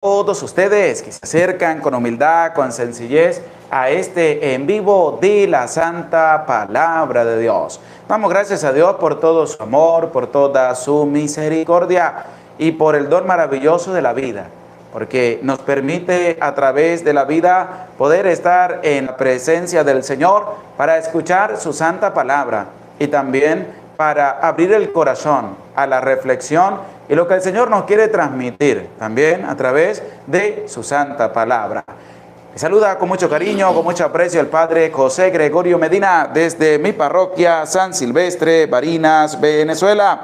todos ustedes que se acercan con humildad, con sencillez a este en vivo de la Santa Palabra de Dios. Damos gracias a Dios por todo su amor, por toda su misericordia y por el don maravilloso de la vida, porque nos permite a través de la vida poder estar en la presencia del Señor para escuchar su Santa Palabra y también para abrir el corazón a la reflexión y lo que el Señor nos quiere transmitir también a través de su Santa Palabra. Me saluda con mucho cariño, con mucho aprecio el Padre José Gregorio Medina desde mi parroquia San Silvestre, Barinas, Venezuela.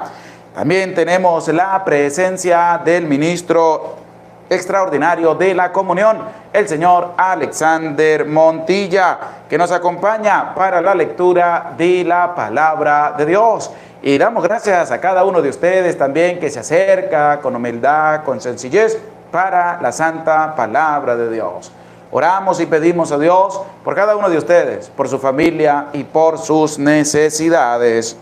También tenemos la presencia del ministro extraordinario de la comunión, el señor Alexander Montilla, que nos acompaña para la lectura de la palabra de Dios. Y damos gracias a cada uno de ustedes también que se acerca con humildad, con sencillez para la santa palabra de Dios. Oramos y pedimos a Dios por cada uno de ustedes, por su familia y por sus necesidades.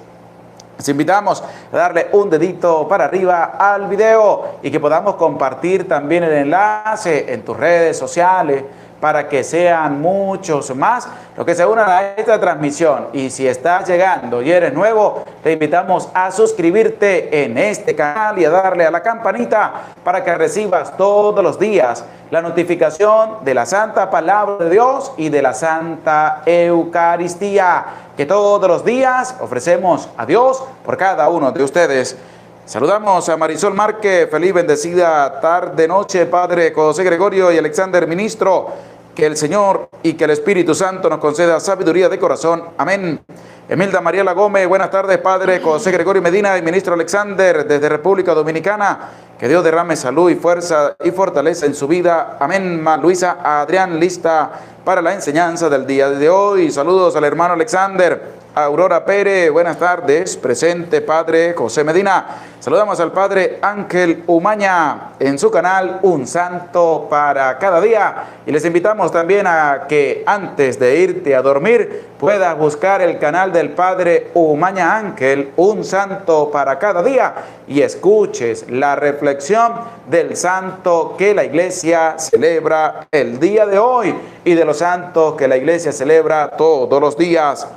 Les invitamos a darle un dedito para arriba al video y que podamos compartir también el enlace en tus redes sociales para que sean muchos más los que se unan a esta transmisión. Y si estás llegando y eres nuevo, te invitamos a suscribirte en este canal y a darle a la campanita para que recibas todos los días la notificación de la Santa Palabra de Dios y de la Santa Eucaristía, que todos los días ofrecemos a Dios por cada uno de ustedes. Saludamos a Marisol Márquez, feliz bendecida tarde, noche, Padre José Gregorio y Alexander, ministro. Que el Señor y que el Espíritu Santo nos conceda sabiduría de corazón. Amén. Emilda Mariela Gómez, buenas tardes, Padre José Gregorio Medina y ministro Alexander desde República Dominicana. Que Dios derrame salud y fuerza y fortaleza en su vida. Amén. Luisa Adrián, lista para la enseñanza del día de hoy. Saludos al hermano Alexander. Aurora Pérez, buenas tardes, presente Padre José Medina. Saludamos al Padre Ángel Umaña en su canal Un Santo para Cada Día. Y les invitamos también a que antes de irte a dormir puedas buscar el canal del Padre Umaña Ángel, Un Santo para Cada Día, y escuches la reflexión del santo que la iglesia celebra el día de hoy y de los santos que la iglesia celebra todos los días.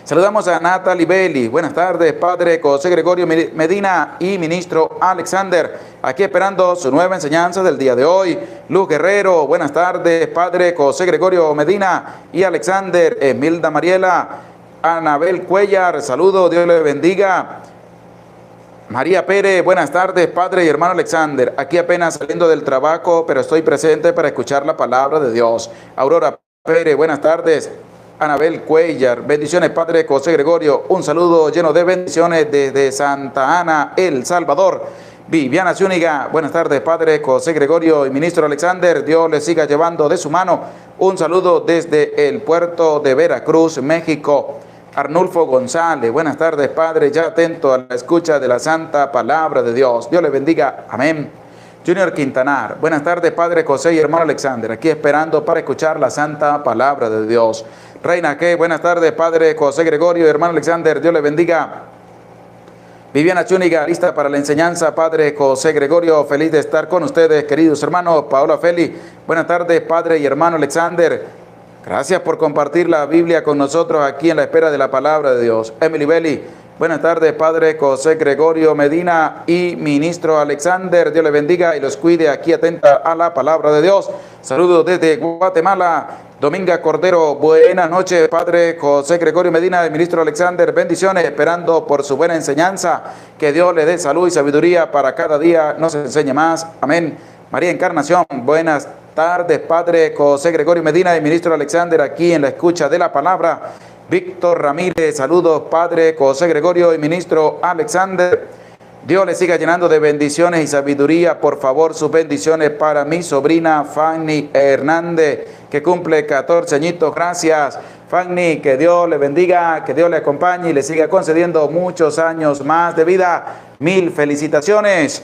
Saludamos a Natalie Belli. Buenas tardes, Padre José Gregorio Medina y ministro Alexander, aquí esperando su nueva enseñanza del día de hoy. Luz Guerrero, buenas tardes, Padre José Gregorio Medina y Alexander. Emilda Mariela, Anabel Cuellar, saludo, Dios le bendiga. María Pérez, buenas tardes, Padre y hermano Alexander, aquí apenas saliendo del trabajo, pero estoy presente para escuchar la palabra de Dios. Aurora Pérez, buenas tardes. Anabel Cuellar, bendiciones Padre José Gregorio, un saludo lleno de bendiciones desde Santa Ana, El Salvador. Viviana Zúñiga, buenas tardes Padre José Gregorio y ministro Alexander, Dios les siga llevando de su mano. Un saludo desde el puerto de Veracruz, México. Arnulfo González, buenas tardes Padre, ya atento a la escucha de la Santa Palabra de Dios. Dios les bendiga, amén. Junior Quintanar, buenas tardes Padre José y hermano Alexander, aquí esperando para escuchar la Santa Palabra de Dios. Reina que, buenas tardes Padre José Gregorio y hermano Alexander, Dios le bendiga. Viviana Zúñiga, lista para la enseñanza, Padre José Gregorio, feliz de estar con ustedes, queridos hermanos. Paola Feli, buenas tardes Padre y hermano Alexander, gracias por compartir la Biblia con nosotros aquí en la espera de la palabra de Dios. Emily Belli, buenas tardes Padre José Gregorio Medina y ministro Alexander, Dios le bendiga y los cuide aquí atenta a la palabra de Dios. Saludos desde Guatemala. Dominga Cordero, buenas noches, Padre José Gregorio Medina y ministro Alexander, bendiciones, esperando por su buena enseñanza, que Dios le dé salud y sabiduría para cada día, nos enseñe más, amén. María Encarnación, buenas tardes, Padre José Gregorio Medina y ministro Alexander, aquí en la escucha de la palabra. Víctor Ramírez, saludos, Padre José Gregorio y ministro Alexander. Dios le siga llenando de bendiciones y sabiduría. Por favor, sus bendiciones para mi sobrina Fanny Hernández, que cumple 14 añitos. Gracias, Fanny, que Dios le bendiga, que Dios le acompañe y le siga concediendo muchos años más de vida. Mil felicitaciones.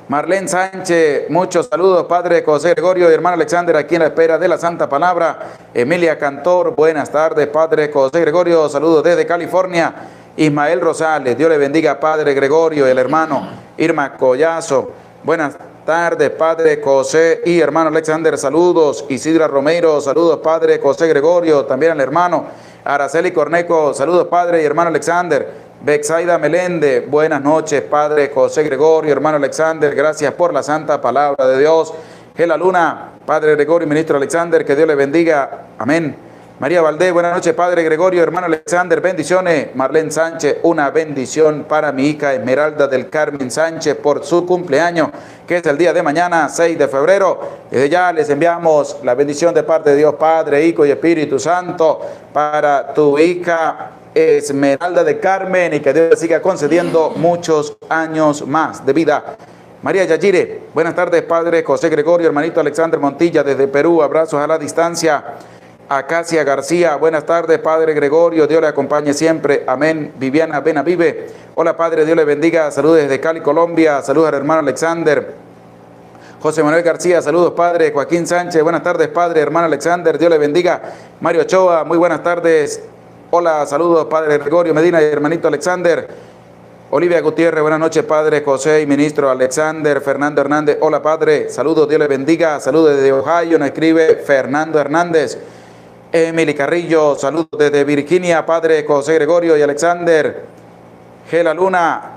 Marlene Sánchez, muchos saludos, Padre José Gregorio y hermano Alexander, aquí en la espera de la Santa Palabra. Emilia Cantor, buenas tardes, Padre José Gregorio, saludos desde California. Ismael Rosales, Dios le bendiga, Padre Gregorio y el hermano Irma Collazo. Buenas tardes, Padre José y hermano Alexander, saludos. Isidra Romero, saludos, Padre José Gregorio, también al hermano Araceli Corneco, saludos, Padre y hermano Alexander. Bexaida Melende, buenas noches, Padre José Gregorio, hermano Alexander, gracias por la santa palabra de Dios. Gela Luna, Padre Gregorio, ministro Alexander, que Dios le bendiga, amén. María Valdés, buenas noches, Padre Gregorio, hermano Alexander, bendiciones. Marlene Sánchez, una bendición para mi hija Esmeralda del Carmen Sánchez por su cumpleaños, que es el día de mañana, 6 de febrero. Desde ya les enviamos la bendición de parte de Dios Padre, Hijo y Espíritu Santo para tu hija Esmeralda del Carmen, y que Dios le siga concediendo muchos años más de vida. María Yayire, buenas tardes, Padre José Gregorio, hermanito Alexander Montilla desde Perú, abrazos a la distancia. Acacia García, buenas tardes, Padre Gregorio, Dios le acompañe siempre, amén. Viviana Benavive, hola Padre, Dios le bendiga, saludos desde Cali, Colombia, saludos al hermano Alexander. José Manuel García, saludos Padre. Joaquín Sánchez, buenas tardes, Padre, hermano Alexander, Dios le bendiga. Mario Ochoa, muy buenas tardes, hola, saludos Padre Gregorio Medina y hermanito Alexander. Olivia Gutiérrez, buenas noches, Padre José y ministro Alexander. Fernando Hernández, hola Padre, saludos, Dios le bendiga, saludos desde Ohio, nos escribe Fernando Hernández. Emily Carrillo, saludos desde Virginia, Padre José Gregorio y Alexander. Gela Luna,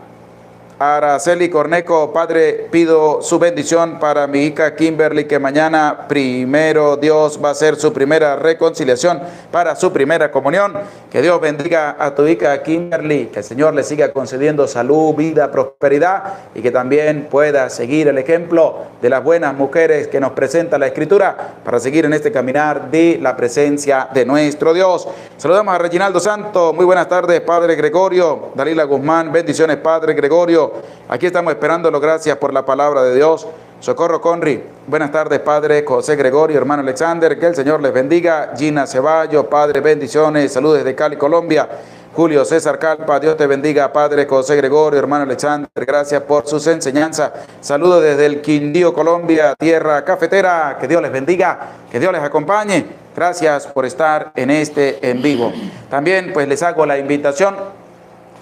Araceli Corneco, Padre, pido su bendición para mi hija Kimberly, que mañana primero Dios va a hacer su primera reconciliación para su primera comunión. Que Dios bendiga a tu hija Kimberly, que el Señor le siga concediendo salud, vida, prosperidad, y que también pueda seguir el ejemplo de las buenas mujeres que nos presenta la Escritura para seguir en este caminar de la presencia de nuestro Dios. Saludamos a Reginaldo Santo, muy buenas tardes, Padre Gregorio. Dalila Guzmán, bendiciones, Padre Gregorio. Aquí estamos esperándolo, gracias por la palabra de Dios. Socorro Conri, buenas tardes, Padre José Gregorio, hermano Alexander, que el Señor les bendiga. Gina Ceballos, Padre, bendiciones, saludos desde Cali, Colombia. Julio César Calpa, Dios te bendiga, Padre José Gregorio, hermano Alexander, gracias por sus enseñanzas. Saludos desde el Quindío, Colombia, tierra cafetera, que Dios les bendiga, que Dios les acompañe. Gracias por estar en este en vivo. También pues les hago la invitación,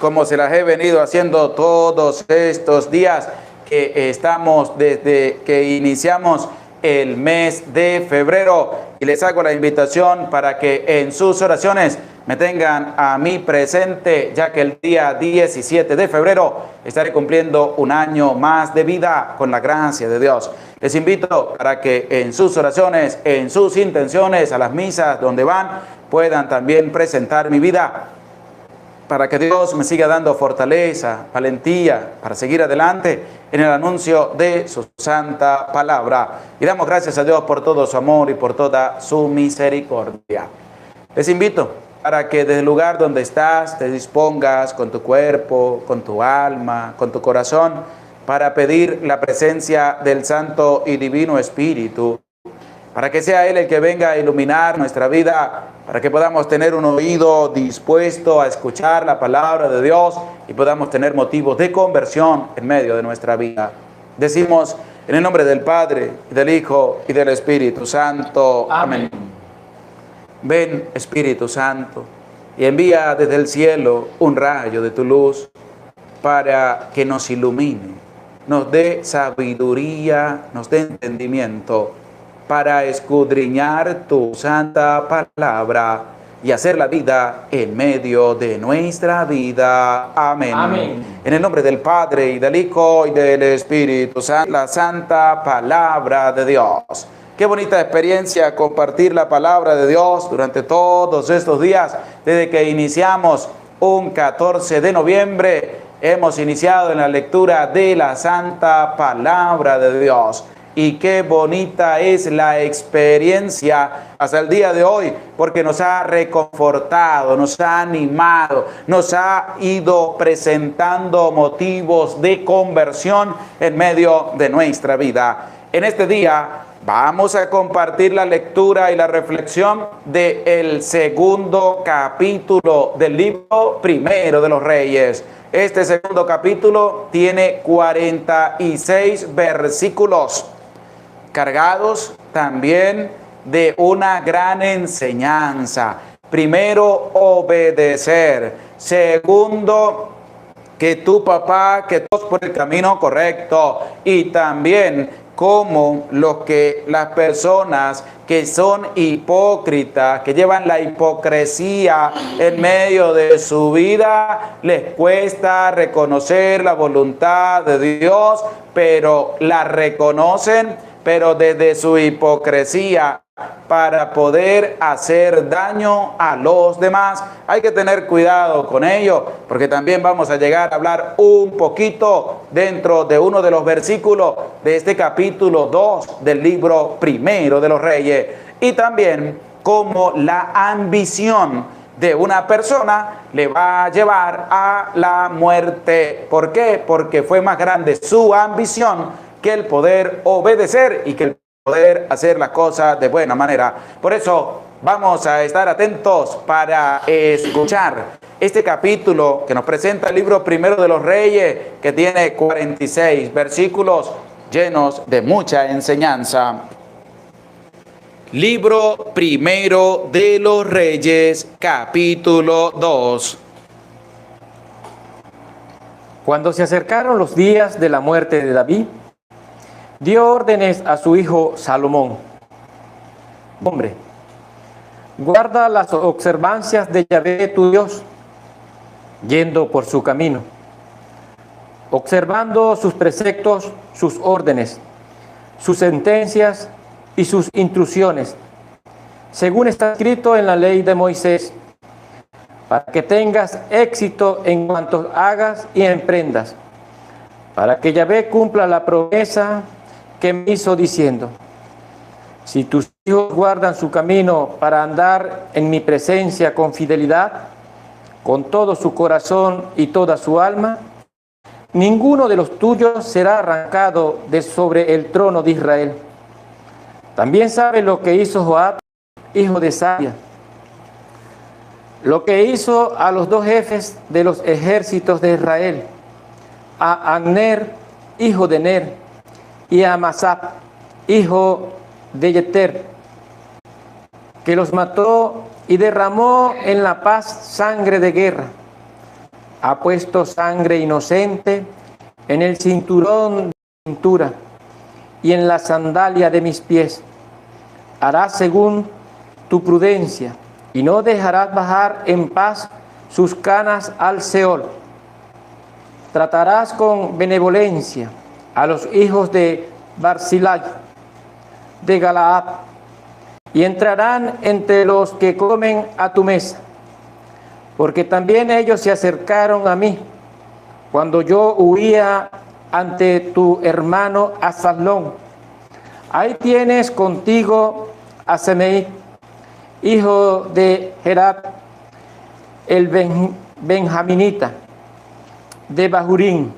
como se las he venido haciendo todos estos días que estamos desde que iniciamos el mes de febrero, y les hago la invitación para que en sus oraciones me tengan a mí presente, ya que el día 17 de febrero estaré cumpliendo un año más de vida con la gracia de Dios. Les invito para que en sus oraciones, en sus intenciones, a las misas donde van, puedan también presentar mi vida, para que Dios me siga dando fortaleza, valentía para seguir adelante en el anuncio de su santa palabra. Y damos gracias a Dios por todo su amor y por toda su misericordia. Les invito para que desde el lugar donde estás te dispongas con tu cuerpo, con tu alma, con tu corazón, para pedir la presencia del Santo y Divino Espíritu, para que sea Él el que venga a iluminar nuestra vida, para que podamos tener un oído dispuesto a escuchar la palabra de Dios y podamos tener motivos de conversión en medio de nuestra vida. Decimos en el nombre del Padre, y del Hijo, y del Espíritu Santo. Amén. Ven, Espíritu Santo, y envía desde el cielo un rayo de tu luz para que nos ilumine, nos dé sabiduría, nos dé entendimiento, para escudriñar tu santa palabra y hacer la vida en medio de nuestra vida. Amén. Amén. En el nombre del Padre, y del Hijo, y del Espíritu Santo, la santa palabra de Dios. Qué bonita experiencia compartir la palabra de Dios durante todos estos días, desde que iniciamos un 14 de noviembre. Hemos iniciado en la lectura de la santa palabra de Dios. Y qué bonita es la experiencia hasta el día de hoy, porque nos ha reconfortado, nos ha animado, nos ha ido presentando motivos de conversión en medio de nuestra vida. En este día vamos a compartir la lectura y la reflexión del segundo capítulo del libro primero de los Reyes. Este segundo capítulo tiene 46 versículos, cargados también de una gran enseñanza. Primero, obedecer. Segundo, que tu papá, que todos por el camino correcto, y también como las personas que son hipócritas, que llevan la hipocresía en medio de su vida, les cuesta reconocer la voluntad de Dios, pero la reconocen, pero desde su hipocresía, para poder hacer daño a los demás. Hay que tener cuidado con ello, porque también vamos a llegar a hablar un poquito dentro de uno de los versículos de este capítulo 2 del libro primero de los Reyes, y también cómo la ambición de una persona le va a llevar a la muerte. ¿Por qué? Porque fue más grande su ambición que el poder obedecer y que el poder hacer las cosas de buena manera. Por eso vamos a estar atentos para escuchar este capítulo que nos presenta el libro primero de los Reyes, que tiene 46 versículos llenos de mucha enseñanza. Libro primero de los Reyes, capítulo 2. Cuando se acercaron los días de la muerte de David, dio órdenes a su hijo Salomón: hombre, guarda las observancias de Yahvé tu Dios, yendo por su camino, observando sus preceptos, sus órdenes, sus sentencias y sus instrucciones, según está escrito en la ley de Moisés, para que tengas éxito en cuanto hagas y emprendas, para que Yahvé cumpla la promesa que me hizo diciendo: si tus hijos guardan su camino para andar en mi presencia con fidelidad, con todo su corazón y toda su alma, ninguno de los tuyos será arrancado de sobre el trono de Israel. También sabe lo que hizo Joab, hijo de Sarvia, lo que hizo a los dos jefes de los ejércitos de Israel, a Abner, hijo de Ner, y a Amasap, hijo de Yeter, que los mató y derramó en la paz sangre de guerra. Ha puesto sangre inocente en el cinturón de mi cintura y en la sandalia de mis pies. Harás según tu prudencia y no dejarás bajar en paz sus canas al Seol. Tratarás con benevolencia a los hijos de Barzilai, de Galaad, y entrarán entre los que comen a tu mesa, porque también ellos se acercaron a mí cuando yo huía ante tu hermano Absalón. Ahí tienes contigo a Semei, hijo de Gerat, el benjaminita, de Bahurín,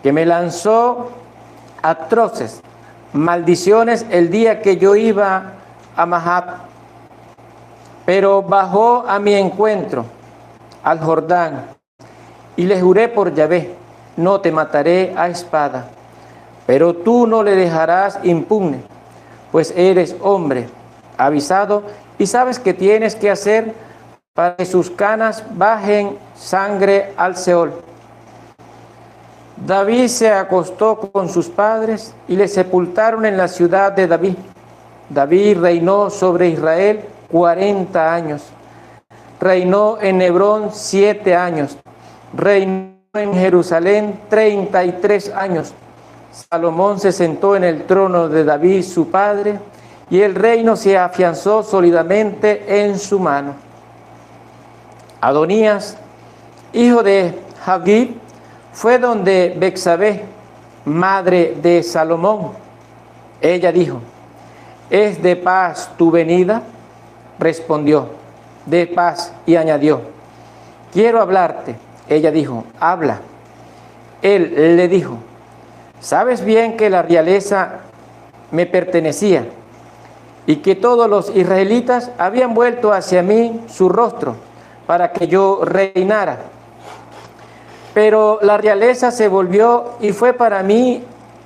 que me lanzó atroces maldiciones el día que yo iba a Mahat, pero bajó a mi encuentro al Jordán, y le juré por Yahvé: no te mataré a espada, pero tú no le dejarás impune, pues eres hombre avisado y sabes qué tienes que hacer para que sus canas bajen sangre al Seol. David se acostó con sus padres y le sepultaron en la ciudad de David. David reinó sobre Israel 40 años. Reinó en Hebrón 7 años. Reinó en Jerusalén 33 años. Salomón se sentó en el trono de David su padre, y el reino se afianzó sólidamente en su mano. Adonías, hijo de Hagib, fue donde Betsabé, madre de Salomón. Ella dijo: ¿es de paz tu venida? Respondió: de paz. Y añadió: quiero hablarte. Ella dijo: habla. Él le dijo: sabes bien que la realeza me pertenecía y que todos los israelitas habían vuelto hacia mí su rostro para que yo reinara. Pero la realeza se volvió y fue para mí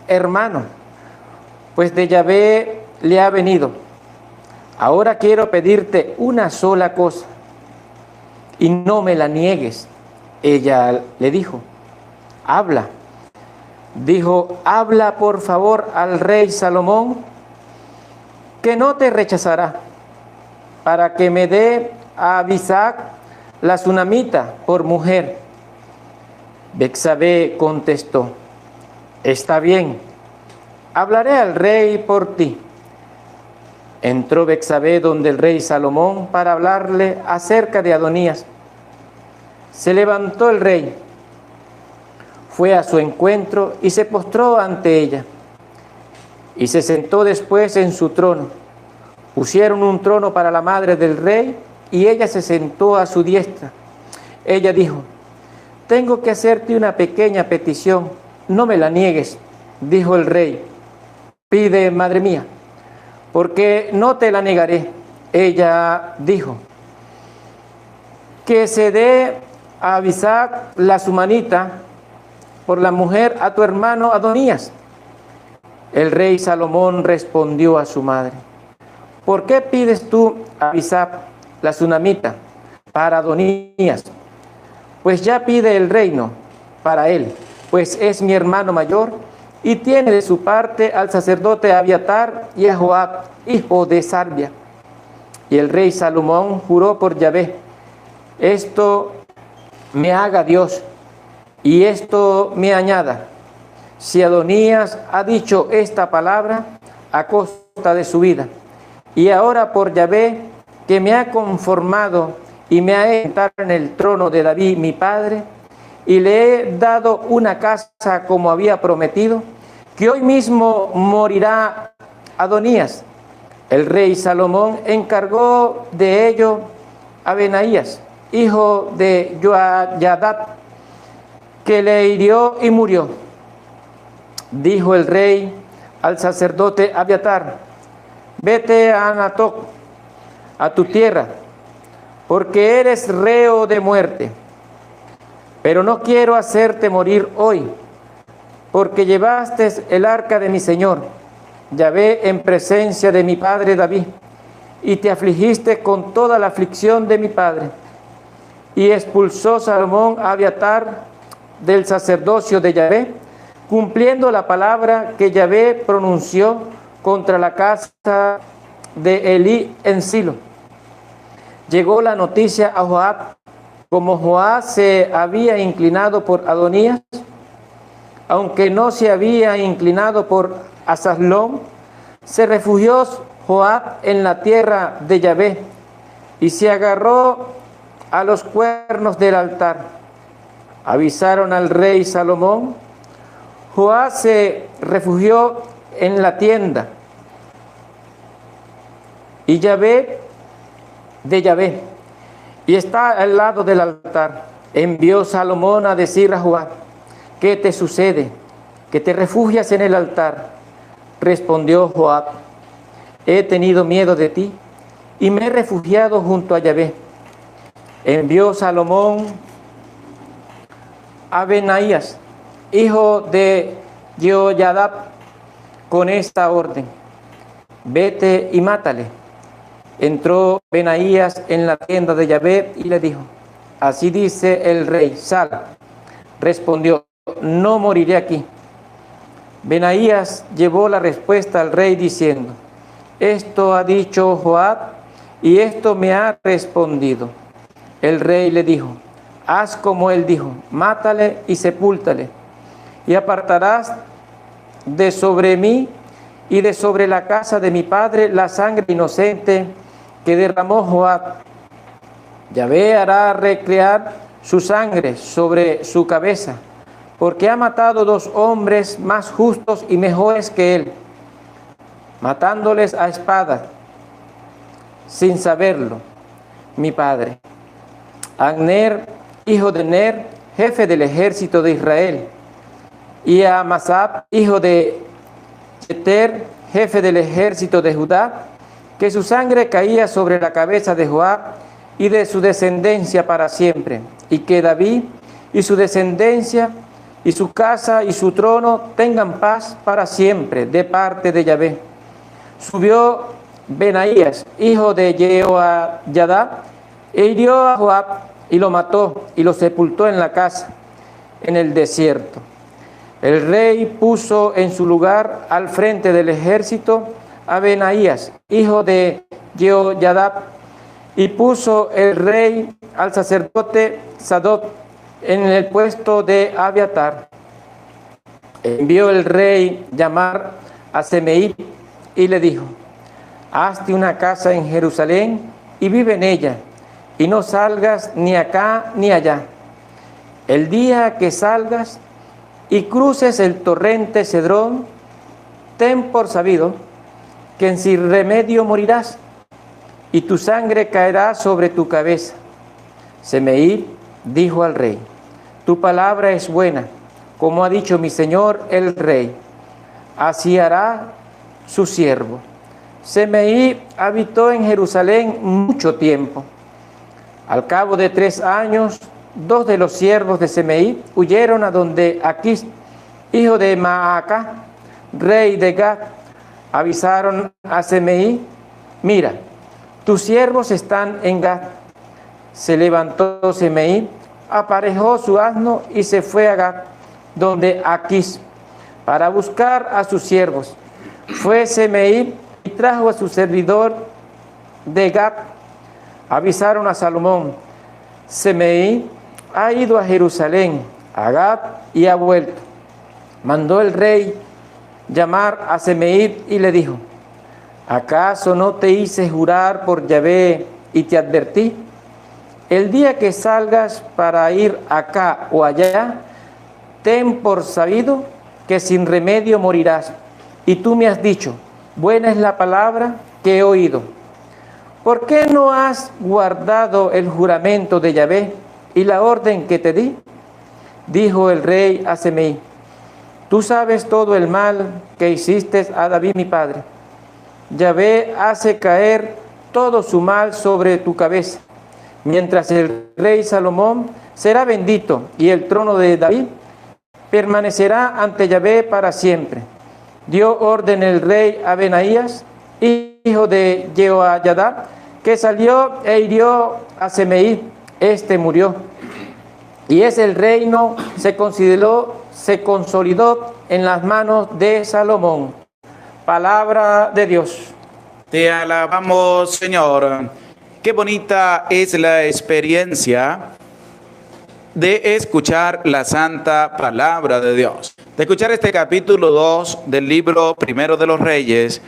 hermano, pues de Yahvé le ha venido. Ahora quiero pedirte una sola cosa, y no me la niegues. Ella le dijo, habla. Dijo, habla por favor al rey Salomón, que no te rechazará, para que me dé a Abisag la sunamita por mujer. Betsabé contestó, está bien, hablaré al rey por ti. Entró Betsabé donde el rey Salomón para hablarle acerca de Adonías. Se levantó el rey, fue a su encuentro y se postró ante ella. Y se sentó después en su trono. Pusieron un trono para la madre del rey y ella se sentó a su diestra. Ella dijo, tengo que hacerte una pequeña petición, no me la niegues. Dijo el rey, pide, madre mía, porque no te la negaré. Ella dijo, que se dé a Abisag la sumanita por la mujer a tu hermano Adonías. El rey Salomón respondió a su madre, ¿por qué pides tú a Abisag la sunamita para Adonías? Pues ya pide el reino para él, pues es mi hermano mayor y tiene de su parte al sacerdote Abiatar y a Joab, hijo de Sarvia. Y el rey Salomón juró por Yahvé, esto me haga Dios y esto me añada, si Adonías ha dicho esta palabra a costa de su vida, y ahora por Yahvé, que me ha conformado y me ha sentado en el trono de David mi padre, y le he dado una casa como había prometido, que hoy mismo morirá Adonías. El rey Salomón encargó de ello a Benaías, hijo de Joiada, que le hirió y murió. Dijo el rey al sacerdote Abiatar, vete a Anatoc, a tu tierra, porque eres reo de muerte. Pero no quiero hacerte morir hoy, porque llevaste el arca de mi Señor, Yahvé, en presencia de mi padre David, y te afligiste con toda la aflicción de mi padre. Y expulsó Salomón a Abiatar del sacerdocio de Yahvé, cumpliendo la palabra que Yahvé pronunció contra la casa de Elí en Silo. Llegó la noticia a Joab, como Joab se había inclinado por Adonías, aunque no se había inclinado por Asaslón, se refugió Joab en la tierra de Yahvé y se agarró a los cuernos del altar. Avisaron al rey Salomón. Joab se refugió en la tienda y Yahvé de Yahvé, y está al lado del altar. Envió Salomón a decir a Joab, ¿qué te sucede? ¿Que te refugias en el altar? Respondió Joab, he tenido miedo de ti y me he refugiado junto a Yahvé. Envió Salomón a Benaías, hijo de Joiada, con esta orden, vete y mátale. Entró Benaías en la tienda de Yahvé y le dijo, así dice el rey, sal. Respondió, no moriré aquí. Benaías llevó la respuesta al rey diciendo, esto ha dicho Joab y esto me ha respondido. El rey le dijo, haz como él dijo, mátale y sepúltale, y apartarás de sobre mí y de sobre la casa de mi padre la sangre inocente que derramó Joab. Yahvé hará recrear su sangre sobre su cabeza, porque ha matado 2 hombres más justos y mejores que él, matándoles a espada, sin saberlo, mi padre. Abner, hijo de Ner, jefe del ejército de Israel, y a Amasab, hijo de Jeter, jefe del ejército de Judá, que su sangre caía sobre la cabeza de Joab y de su descendencia para siempre, y que David y su descendencia y su casa y su trono tengan paz para siempre de parte de Yahvé. Subió Benaías, hijo de Jehoiada, e hirió a Joab y lo mató y lo sepultó en la casa, en el desierto. El rey puso en su lugar al frente del ejército a Benaías, hijo de Jehoyadá, y puso el rey al sacerdote Sadoc en el puesto de Abiatar. Envió el rey llamar a Semeí y le dijo: hazte una casa en Jerusalén y vive en ella, y no salgas ni acá ni allá. El día que salgas y cruces el torrente Cedrón, ten por sabido que sin remedio morirás, y tu sangre caerá sobre tu cabeza. Semeí dijo al rey: tu palabra es buena, como ha dicho mi señor el rey. Así hará su siervo. Semeí habitó en Jerusalén mucho tiempo. Al cabo de 3 años, 2 de los siervos de Semeí huyeron a donde Aquís, hijo de Maacá, rey de Gat. Avisaron a Semeí: mira, tus siervos están en Gat. Se levantó Semeí, aparejó su asno y se fue a Gat, donde Aquís, para buscar a sus siervos. Fue Semeí y trajo a su servidor de Gat. Avisaron a Salomón: Semeí ha ido a Jerusalén, a Gat, y ha vuelto. Mandó el rey llamar a Semeí y le dijo: ¿acaso no te hice jurar por Yahvé y te advertí? El día que salgas para ir acá o allá, ten por sabido que sin remedio morirás. Y tú me has dicho: buena es la palabra que he oído. ¿Por qué no has guardado el juramento de Yahvé y la orden que te di? Dijo el rey a Semeí: tú sabes todo el mal que hiciste a David mi padre. Yahvé hace caer todo su mal sobre tu cabeza, mientras el rey Salomón será bendito y el trono de David permanecerá ante Yahvé para siempre. Dio orden el rey a Benaías, hijo de Jehoyadá, que salió e hirió a Semeí. Este murió. Y el reino se consolidó en las manos de Salomón. Palabra de Dios. Te alabamos, Señor. Qué bonita es la experiencia de escuchar la santa palabra de Dios. De escuchar este capítulo 2 del libro Primero de los Reyes,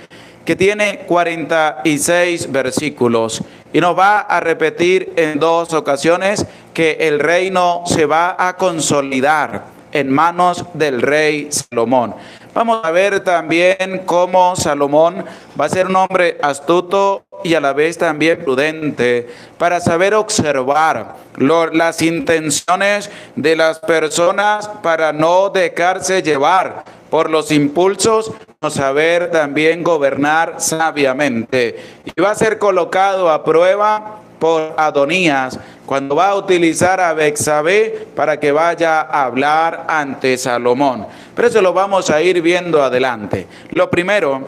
que tiene 46 versículos y nos va a repetir en 2 ocasiones que el reino se va a consolidar en manos del rey Salomón. Vamos a ver también cómo Salomón va a ser un hombre astuto y a la vez también prudente para saber observar las intenciones de las personas, para no dejarse llevar por los impulsos, no saber también gobernar sabiamente. Y va a ser colocado a prueba por Adonías cuando va a utilizar a Betsabé para que vaya a hablar ante Salomón. Pero eso lo vamos a ir viendo adelante. Lo primero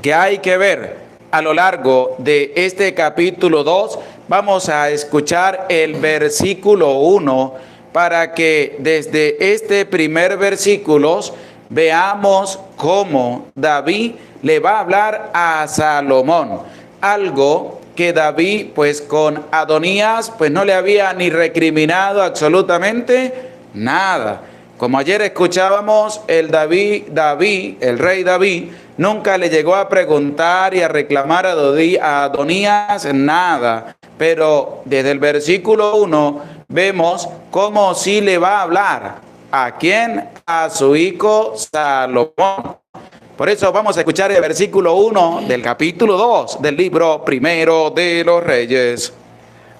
que hay que ver a lo largo de este capítulo 2, vamos a escuchar el versículo 1 para que desde este primer versículo veamos cómo David le va a hablar a Salomón. Algo que David, pues con Adonías, pues no le había ni recriminado absolutamente nada. Como ayer escuchábamos, el rey David, nunca le llegó a preguntar y a reclamar a Adonías nada. Pero desde el versículo 1 vemos cómo sí le va a hablar. ¿A quién? A su hijo Salomón. Por eso vamos a escuchar el versículo 1 del capítulo 2 del libro Primero de los Reyes.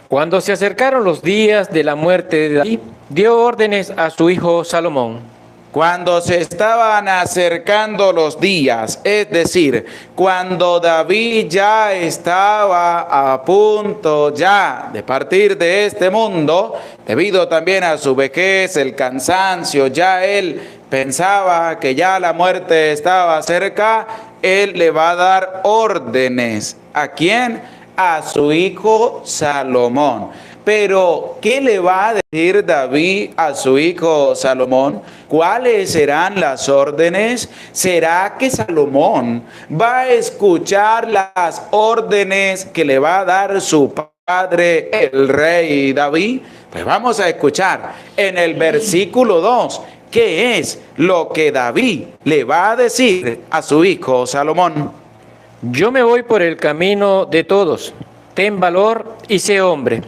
Cuando se acercaron los días de la muerte de David, dio órdenes a su hijo Salomón. Cuando se estaban acercando los días, es decir, cuando David ya estaba a punto ya de partir de este mundo, debido también a su vejez, el cansancio, ya él pensaba que ya la muerte estaba cerca, él le va a dar órdenes. ¿A quién? A su hijo Salomón. Pero, ¿qué le va a decir David a su hijo Salomón? ¿Cuáles serán las órdenes? ¿Será que Salomón va a escuchar las órdenes que le va a dar su padre, el rey David? Pues vamos a escuchar en el versículo 2, ¿qué es lo que David le va a decir a su hijo Salomón? Yo me voy por el camino de todos. Ten valor y sé hombre.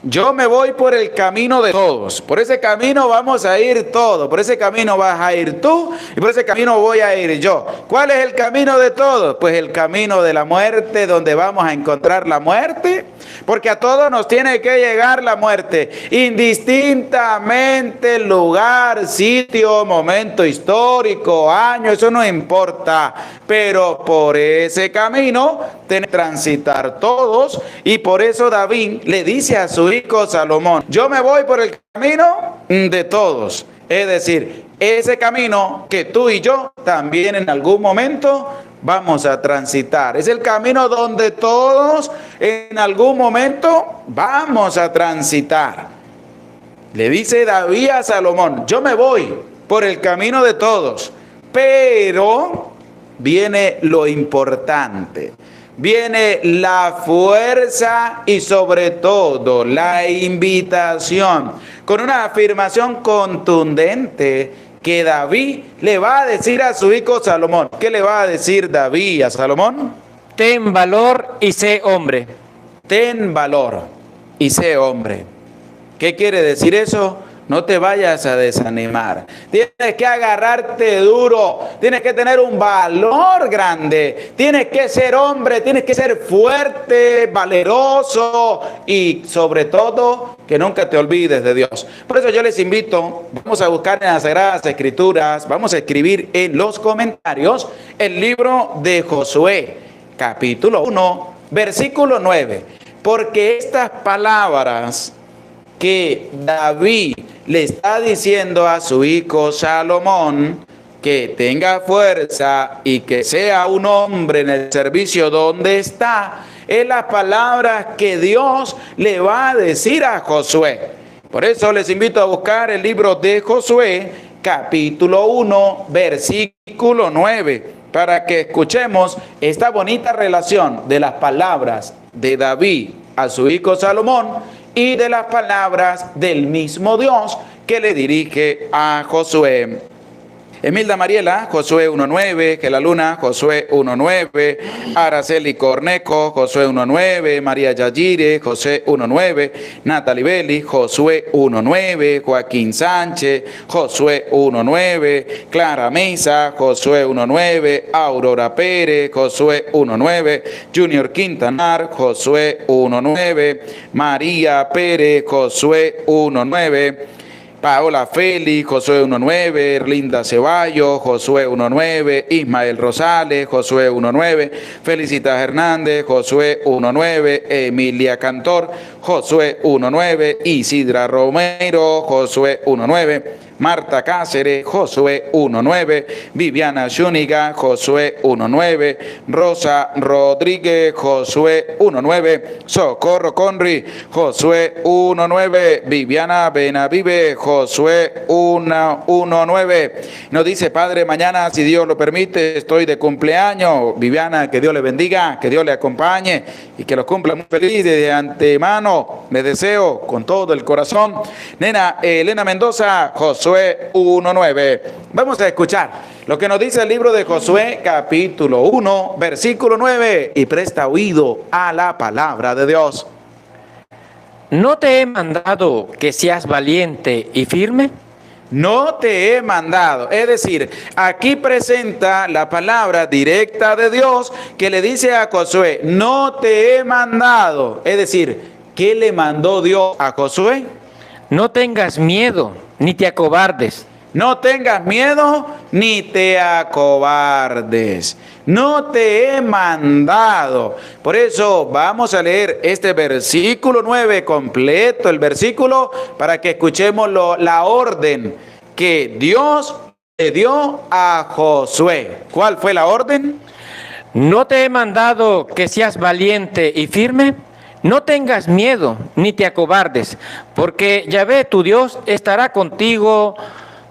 Yo me voy por el camino de todos. Por ese camino vamos a ir todos. Por ese camino vas a ir tú y por ese camino voy a ir yo. ¿Cuál es el camino de todos? Pues el camino de la muerte, donde vamos a encontrar la muerte. Porque a todos nos tiene que llegar la muerte, indistintamente lugar, sitio, momento histórico, año, eso no importa. Pero por ese camino tenemos que transitar todos, y por eso David le dice a su hijo Salomón: yo me voy por el camino de todos. Es decir, ese camino que tú y yo también en algún momento vamos a transitar. Es el camino donde todos en algún momento vamos a transitar. Le dice David a Salomón: yo me voy por el camino de todos, pero viene lo importante. Viene la fuerza y sobre todo la invitación, con una afirmación contundente que David le va a decir a su hijo Salomón. ¿Qué le va a decir David a Salomón? Ten valor y sé hombre. Ten valor y sé hombre. ¿Qué quiere decir eso? No te vayas a desanimar. Tienes que agarrarte duro. Tienes que tener un valor grande. Tienes que ser hombre. Tienes que ser fuerte, valeroso y sobre todo que nunca te olvides de Dios. Por eso yo les invito, vamos a buscar en las Sagradas Escrituras, vamos a escribir en los comentarios el libro de Josué, capítulo 1, versículo 9. Porque estas palabras que David le está diciendo a su hijo Salomón, que tenga fuerza y que sea un hombre en el servicio donde está, es las palabras que Dios le va a decir a Josué. Por eso les invito a buscar el libro de Josué, capítulo 1, versículo 9, para que escuchemos esta bonita relación de las palabras de David a su hijo Salomón y de las palabras del mismo Dios que le dirige a Josué. Emilda Mariela, Josué 1.9, que la Luna, Josué 1.9, Araceli Corneco, Josué 1.9, María Yayire, Josué 1.9, Natalie Belli, Josué 1.9, Joaquín Sánchez, Josué 1.9, Clara Mesa, Josué 1.9, Aurora Pérez, Josué 1.9, Junior Quintanar, Josué 1.9, María Pérez, Josué 1.9, Paola Félix, Josué 1.9, Erlinda Ceballos, Josué 1.9, Ismael Rosales, Josué 1.9, Felicitas Hernández, Josué 1.9, Emilia Cantor, Josué 1.9, Isidra Romero, Josué 1.9, Marta Cáceres, Josué 1.9, Viviana Zúñiga, Josué 1.9, Rosa Rodríguez, Josué 1.9, Socorro Conri, Josué 1.9, Viviana Benavive, Josué 1.9. Nos dice: Padre, mañana, si Dios lo permite, estoy de cumpleaños. Viviana, que Dios le bendiga, que Dios le acompañe y que lo cumpla muy feliz. De antemano le deseo con todo el corazón. Nena Elena Mendoza, Josué 1.9. Vamos a escuchar lo que nos dice el libro de Josué, capítulo 1, versículo 9, y presta oído a la palabra de Dios. ¿No te he mandado que seas valiente y firme? No te he mandado. Es decir, aquí presenta la palabra directa de Dios que le dice a Josué: no te he mandado. Es decir, ¿qué le mandó Dios a Josué? No tengas miedo, ni te acobardes. No tengas miedo ni te acobardes. No te he mandado. Por eso vamos a leer este versículo 9 completo, el versículo, para que escuchemos la orden que Dios le dio a Josué. ¿Cuál fue la orden? ¿No te he mandado que seas valiente y firme? No tengas miedo, ni te acobardes, porque Yahvé tu Dios estará contigo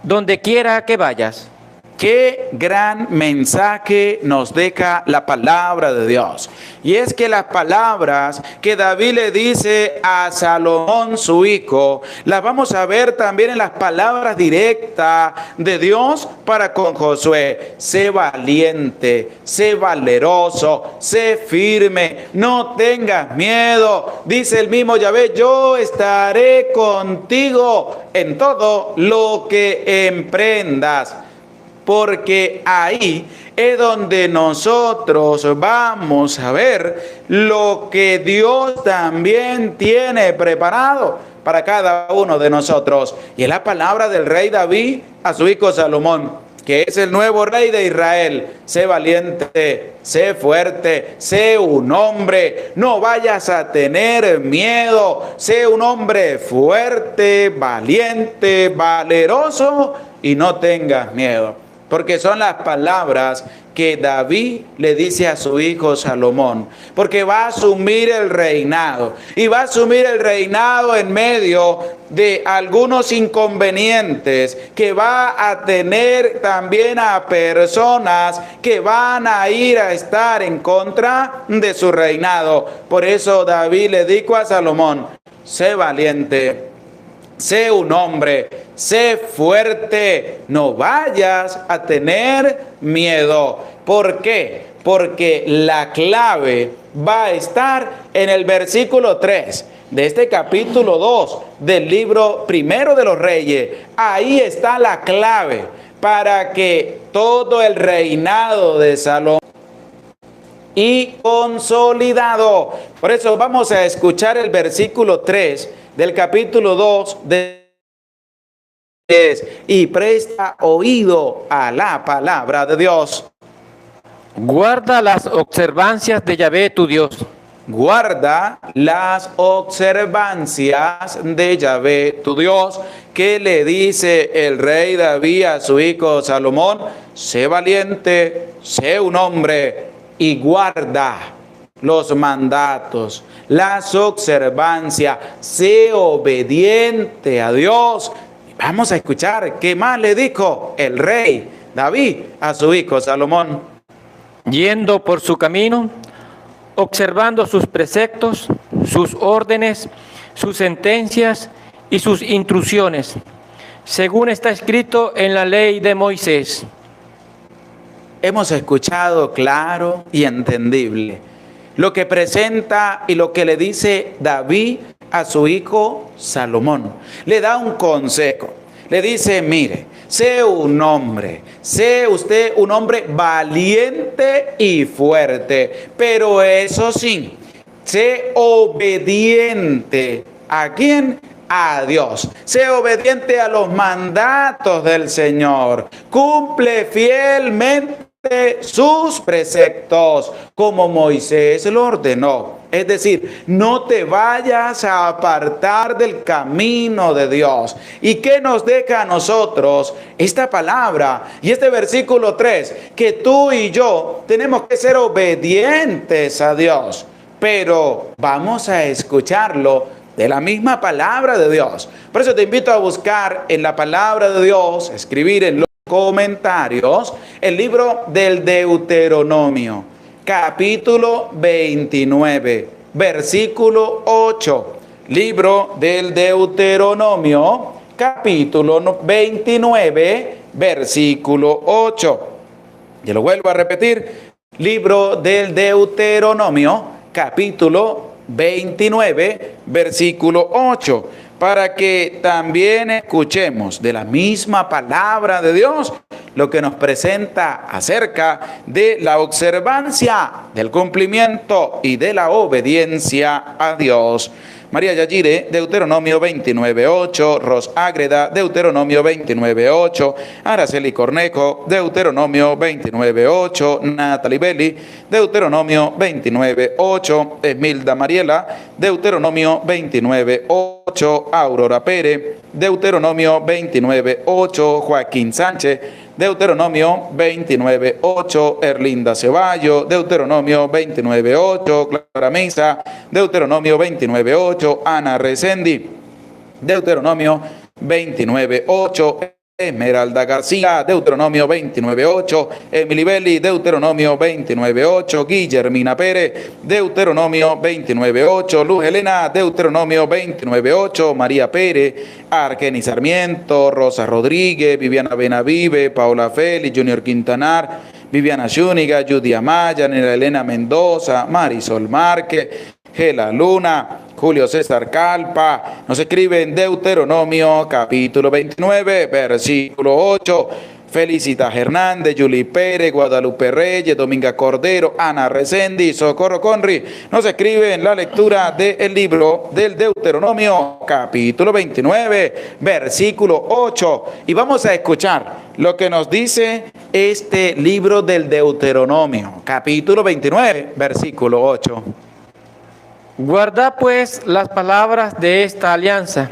donde quiera que vayas. Qué gran mensaje nos deja la palabra de Dios. Y es que las palabras que David le dice a Salomón, su hijo, las vamos a ver también en las palabras directas de Dios para con Josué. Sé valiente, sé valeroso, sé firme, no tengas miedo. Dice el mismo Yahvé, yo estaré contigo en todo lo que emprendas. Porque ahí es donde nosotros vamos a ver lo que Dios también tiene preparado para cada uno de nosotros. Y es la palabra del rey David a su hijo Salomón, que es el nuevo rey de Israel. Sé valiente, sé fuerte, sé un hombre, no vayas a tener miedo, sé un hombre fuerte, valiente, valeroso y no tengas miedo. Porque son las palabras que David le dice a su hijo Salomón, porque va a asumir el reinado, y va a asumir el reinado en medio de algunos inconvenientes, que va a tener también a personas que van a ir a estar en contra de su reinado. Por eso David le dijo a Salomón, sé valiente, sé un hombre, sé fuerte, no vayas a tener miedo. ¿Por qué? Porque la clave va a estar en el versículo 3 de este capítulo 2 del libro primero de los Reyes. Ahí está la clave para que todo el reinado de Salomón y consolidado. Por eso vamos a escuchar el versículo 3 del capítulo 2 de y presta oído a la palabra de Dios. Guarda las observancias de Yahvé tu Dios. Guarda las observancias de Yahvé tu Dios. ¿Qué le dice el rey David a su hijo Salomón? Sé valiente, sé un hombre y guarda los mandatos, las observancias, sé obediente a Dios. Vamos a escuchar qué más le dijo el rey David a su hijo Salomón. Yendo por su camino, observando sus preceptos, sus órdenes, sus sentencias y sus instrucciones, según está escrito en la ley de Moisés. Hemos escuchado claro y entendible lo que presenta y lo que le dice David a su hijo Salomón. Le da un consejo. Le dice, mire, sé un hombre, sé usted un hombre valiente y fuerte, pero eso sí, sé obediente. ¿A quién? A Dios. Sé obediente a los mandatos del Señor. Cumple fielmente sus preceptos como Moisés lo ordenó. Es decir, no te vayas a apartar del camino de Dios. ¿Y qué nos deja a nosotros esta palabra y este versículo 3? Que tú y yo tenemos que ser obedientes a Dios, pero vamos a escucharlo de la misma palabra de Dios. Por eso te invito a buscar en la palabra de Dios, escribir en los comentarios el libro del Deuteronomio, capítulo 29, versículo 8. Libro del Deuteronomio, capítulo 29, versículo 8. Yo lo vuelvo a repetir. Libro del Deuteronomio, capítulo 29, versículo 8. Para que también escuchemos de la misma palabra de Dios lo que nos presenta acerca de la observancia, del cumplimiento y de la obediencia a Dios. María Yayire, Deuteronomio 29:8, Ros Ágreda, Deuteronomio 29:8, Araceli Cornejo, Deuteronomio 29:8, Natalie Belli, Deuteronomio 29:8, Esmilda Mariela, Deuteronomio 29:8, Aurora Pérez, Deuteronomio 29:8, Joaquín Sánchez, Deuteronomio 29:8, Erlinda Ceballo, Deuteronomio 29:8, Clara Mesa, Deuteronomio 29:8, Ana Resendi, Deuteronomio 29:8, Esmeralda García, Deuteronomio 29:8, Emily Belli, Deuteronomio 29:8, Guillermina Pérez, Deuteronomio 29:8, Luz Helena, Deuteronomio 29:8, María Pérez, Argeni Sarmiento, Rosa Rodríguez, Viviana Benavive, Paola Félix, Junior Quintanar, Viviana Zúñiga, Judy Amaya, Nela Elena Mendoza, Marisol Márquez, Gela Luna, Julio César Calpa, nos escribe en Deuteronomio capítulo 29, versículo 8, Felicitas Hernández, Yuli Pérez, Guadalupe Reyes, Dominga Cordero, Ana Resendi, Socorro Conri, nos escribe en la lectura del libro del Deuteronomio capítulo 29, versículo 8, y vamos a escuchar lo que nos dice este libro del Deuteronomio, capítulo 29, versículo 8. Guardad pues las palabras de esta alianza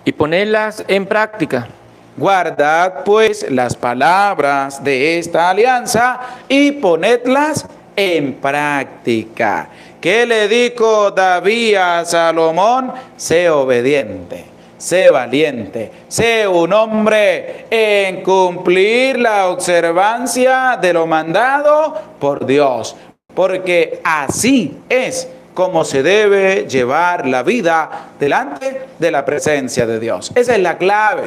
y ponedlas en práctica. Guardad pues las palabras de esta alianza y ponedlas en práctica. ¿Qué le dijo David a Salomón? Sé obediente, sé valiente, sé un hombre en cumplir la observancia de lo mandado por Dios, porque así es cómo se debe llevar la vida delante de la presencia de Dios. Esa es la clave.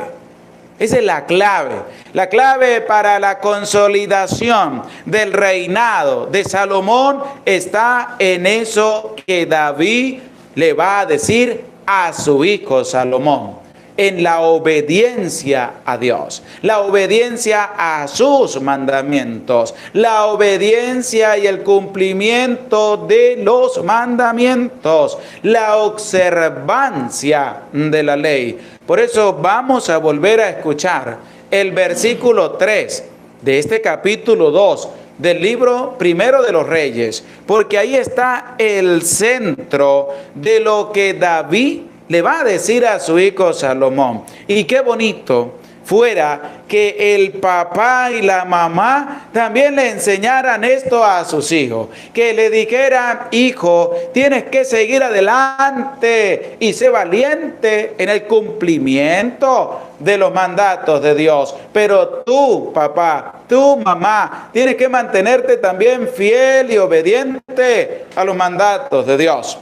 Esa es la clave. La clave para la consolidación del reinado de Salomón está en eso que David le va a decir a su hijo Salomón. En la obediencia a Dios, la obediencia a sus mandamientos, la obediencia y el cumplimiento de los mandamientos, la observancia de la ley. Por eso vamos a volver a escuchar el versículo 3 de este capítulo 2 del libro primero de los Reyes, porque ahí está el centro de lo que David le va a decir a su hijo Salomón. Y qué bonito fuera que el papá y la mamá también le enseñaran esto a sus hijos, que le dijeran: hijo, tienes que seguir adelante y ser valiente en el cumplimiento de los mandatos de Dios, pero tú, papá, tú, mamá, tienes que mantenerte también fiel y obediente a los mandatos de Dios.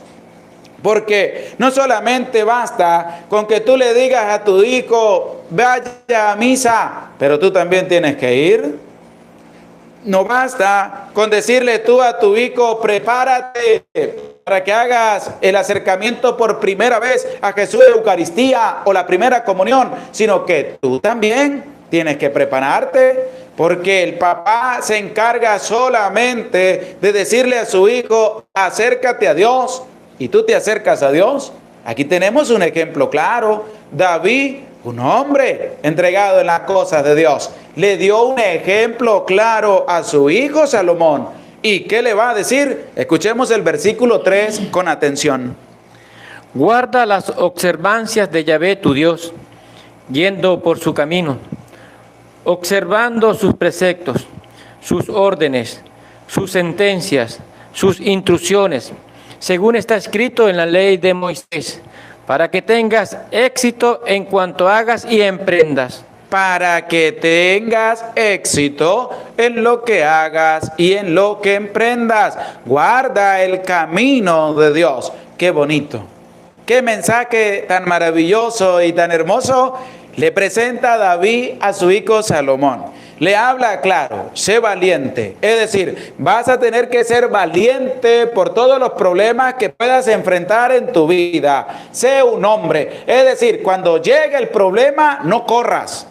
Porque no solamente basta con que tú le digas a tu hijo: vaya a misa, pero tú también tienes que ir. No basta con decirle tú a tu hijo: prepárate para que hagas el acercamiento por primera vez a Jesús de Eucaristía o la primera comunión, sino que tú también tienes que prepararte, porque el papá se encarga solamente de decirle a su hijo: acércate a Dios. Y tú te acercas a Dios. Aquí tenemos un ejemplo claro. David, un hombre entregado en las cosas de Dios, le dio un ejemplo claro a su hijo Salomón. ¿Y qué le va a decir? Escuchemos el versículo 3 con atención. Guarda las observancias de Yahvé tu Dios, yendo por su camino, observando sus preceptos, sus órdenes, sus sentencias, sus instrucciones, según está escrito en la ley de Moisés, para que tengas éxito en cuanto hagas y emprendas. Para que tengas éxito en lo que hagas y en lo que emprendas. Guarda el camino de Dios. Qué bonito. Qué mensaje tan maravilloso y tan hermoso le presenta David a su hijo Salomón. Le habla claro: sé valiente. Es decir, vas a tener que ser valiente por todos los problemas que puedas enfrentar en tu vida. Sé un hombre. Es decir, cuando llegue el problema, no corras.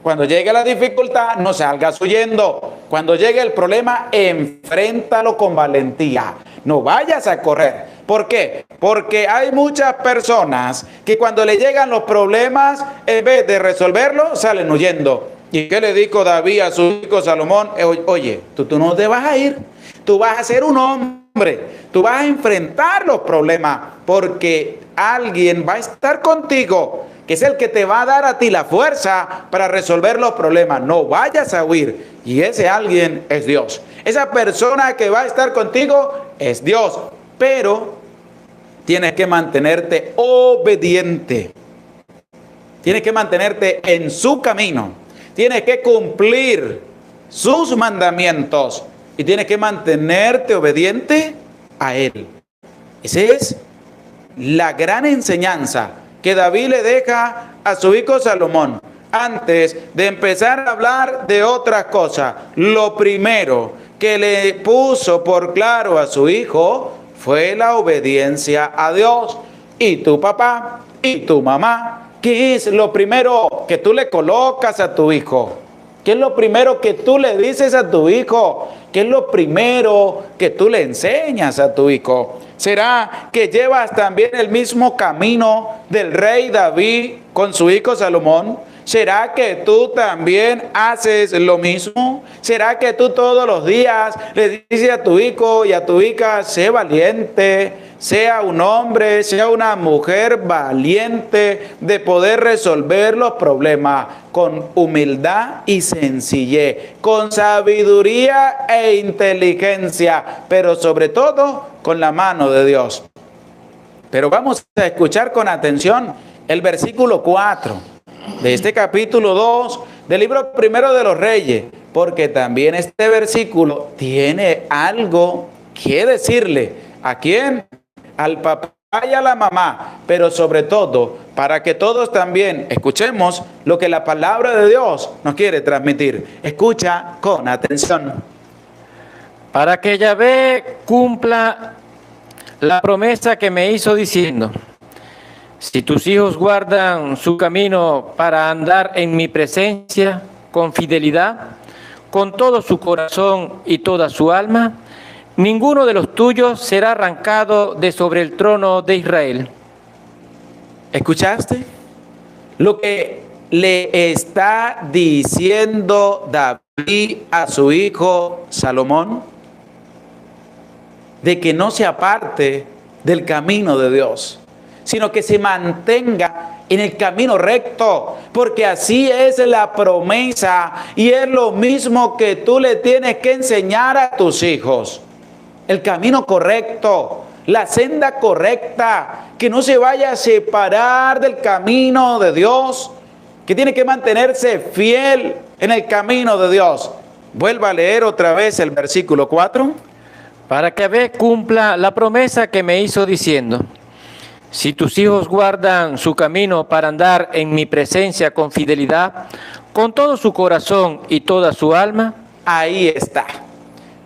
Cuando llegue la dificultad, no salgas huyendo. Cuando llegue el problema, enfréntalo con valentía. No vayas a correr. ¿Por qué? Porque hay muchas personas que cuando le llegan los problemas, en vez de resolverlos, salen huyendo. ¿Y qué le dijo David a su hijo Salomón? Oye, tú no te vas a ir. Tú vas a ser un hombre. Tú vas a enfrentar los problemas porque alguien va a estar contigo, que es el que te va a dar a ti la fuerza para resolver los problemas. No vayas a huir. Y ese alguien es Dios. Esa persona que va a estar contigo es Dios. Pero tienes que mantenerte obediente. Tienes que mantenerte en su camino. Tienes que cumplir sus mandamientos. Y tienes que mantenerte obediente a Él. Esa es la gran enseñanza que David le deja a su hijo Salomón. Antes de empezar a hablar de otras cosas, lo primero que le puso por claro a su hijo fue la obediencia a Dios. Y tu papá y tu mamá, ¿qué es lo primero que tú le colocas a tu hijo? ¿Qué es lo primero que tú le dices a tu hijo? ¿Qué es lo primero que tú le enseñas a tu hijo? ¿Será que llevas también el mismo camino del rey David con su hijo Salomón? ¿Será que tú también haces lo mismo? ¿Será que tú todos los días le dices a tu hijo y a tu hija, sé valiente, sea un hombre, sea una mujer valiente de poder resolver los problemas con humildad y sencillez, con sabiduría e inteligencia, pero sobre todo con la mano de Dios? Pero vamos a escuchar con atención el versículo 4 de este capítulo 2 del libro primero de los Reyes, porque también este versículo tiene algo que decirle. ¿A quién? Al papá y a la mamá, pero sobre todo para que todos también escuchemos lo que la palabra de Dios nos quiere transmitir. Escucha con atención. Para que Yahvé cumpla la promesa que me hizo diciendo: si tus hijos guardan su camino para andar en mi presencia con fidelidad, con todo su corazón y toda su alma, ninguno de los tuyos será arrancado de sobre el trono de Israel. ¿Escuchaste lo que le está diciendo David a su hijo Salomón? De que no se aparte del camino de Dios, sino que se mantenga en el camino recto, porque así es la promesa y es lo mismo que tú le tienes que enseñar a tus hijos. El camino correcto, la senda correcta, que no se vaya a separar del camino de Dios, que tiene que mantenerse fiel en el camino de Dios. Vuelva a leer otra vez el versículo 4. Para que Yahvé cumpla la promesa que me hizo diciendo: si tus hijos guardan su camino para andar en mi presencia con fidelidad, con todo su corazón y toda su alma. Ahí está.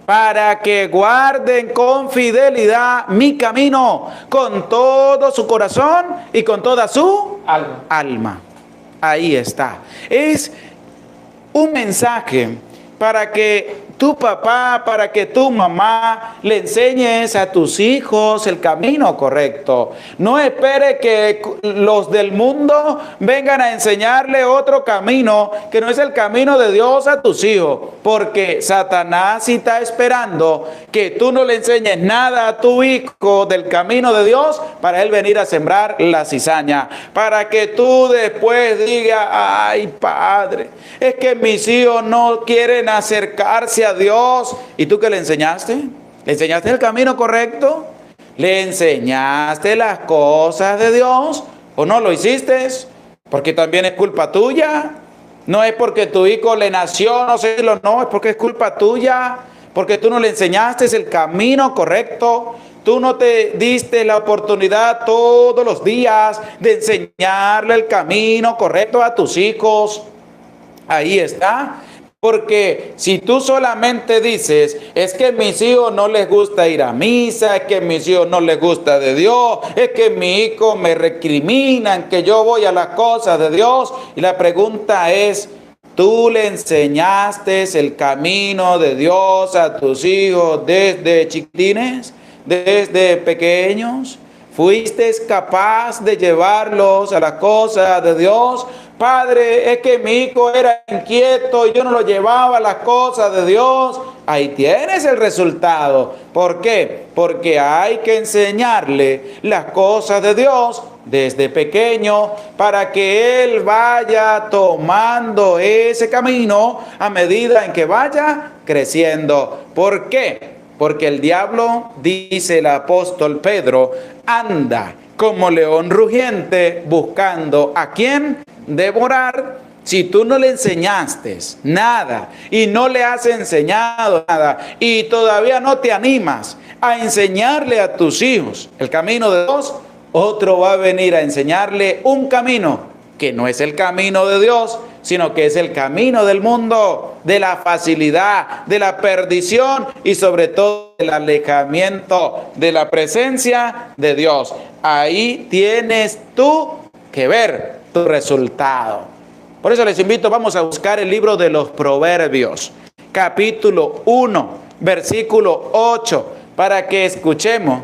Para que guarden con fidelidad mi camino, con todo su corazón y con toda su alma. Ahí está. Es un mensaje para que tu papá, para que tu mamá le enseñes a tus hijos el camino correcto. No espere que los del mundo vengan a enseñarle otro camino que no es el camino de Dios a tus hijos, porque Satanás sí está esperando que tú no le enseñes nada a tu hijo del camino de Dios para él venir a sembrar la cizaña, para que tú después digas: ay, padre, es que mis hijos no quieren acercarse a Dios. ¿Y tú qué le enseñaste? ¿Le enseñaste el camino correcto? ¿Le enseñaste las cosas de Dios o no lo hiciste? Porque también es culpa tuya. No es porque tu hijo le nació, no sé, no, es porque es culpa tuya, porque tú no le enseñaste el camino correcto. Tú no te diste la oportunidad todos los días de enseñarle el camino correcto a tus hijos. Ahí está. Porque si tú solamente dices: es que a mis hijos no les gusta ir a misa, es que a mis hijos no les gusta de Dios, es que mi hijo me recriminan que yo voy a las cosas de Dios. Y la pregunta es: ¿tú le enseñaste el camino de Dios a tus hijos desde chiquitines, desde pequeños? ¿Fuiste capaz de llevarlos a las cosas de Dios? Padre, es que mi hijo era inquieto y yo no lo llevaba a las cosas de Dios. ahí tienes el resultado. ¿Por qué? Porque hay que enseñarle las cosas de Dios desde pequeño para que él vaya tomando ese camino a medida en que vaya creciendo. ¿Por qué? Porque el diablo, dice el apóstol Pedro, anda como león rugiente buscando a quién devorar. Si tú no le enseñaste nada y no le has enseñado nada y todavía no te animas a enseñarle a tus hijos el camino de Dios, otro va a venir a enseñarle un camino que no es el camino de Dios, sino que es el camino del mundo, de la facilidad, de la perdición y sobre todo del alejamiento de la presencia de Dios. Ahí tienes tú que ver tu resultado. Por eso les invito, vamos a buscar el libro de los Proverbios, capítulo 1, versículo 8, para que escuchemos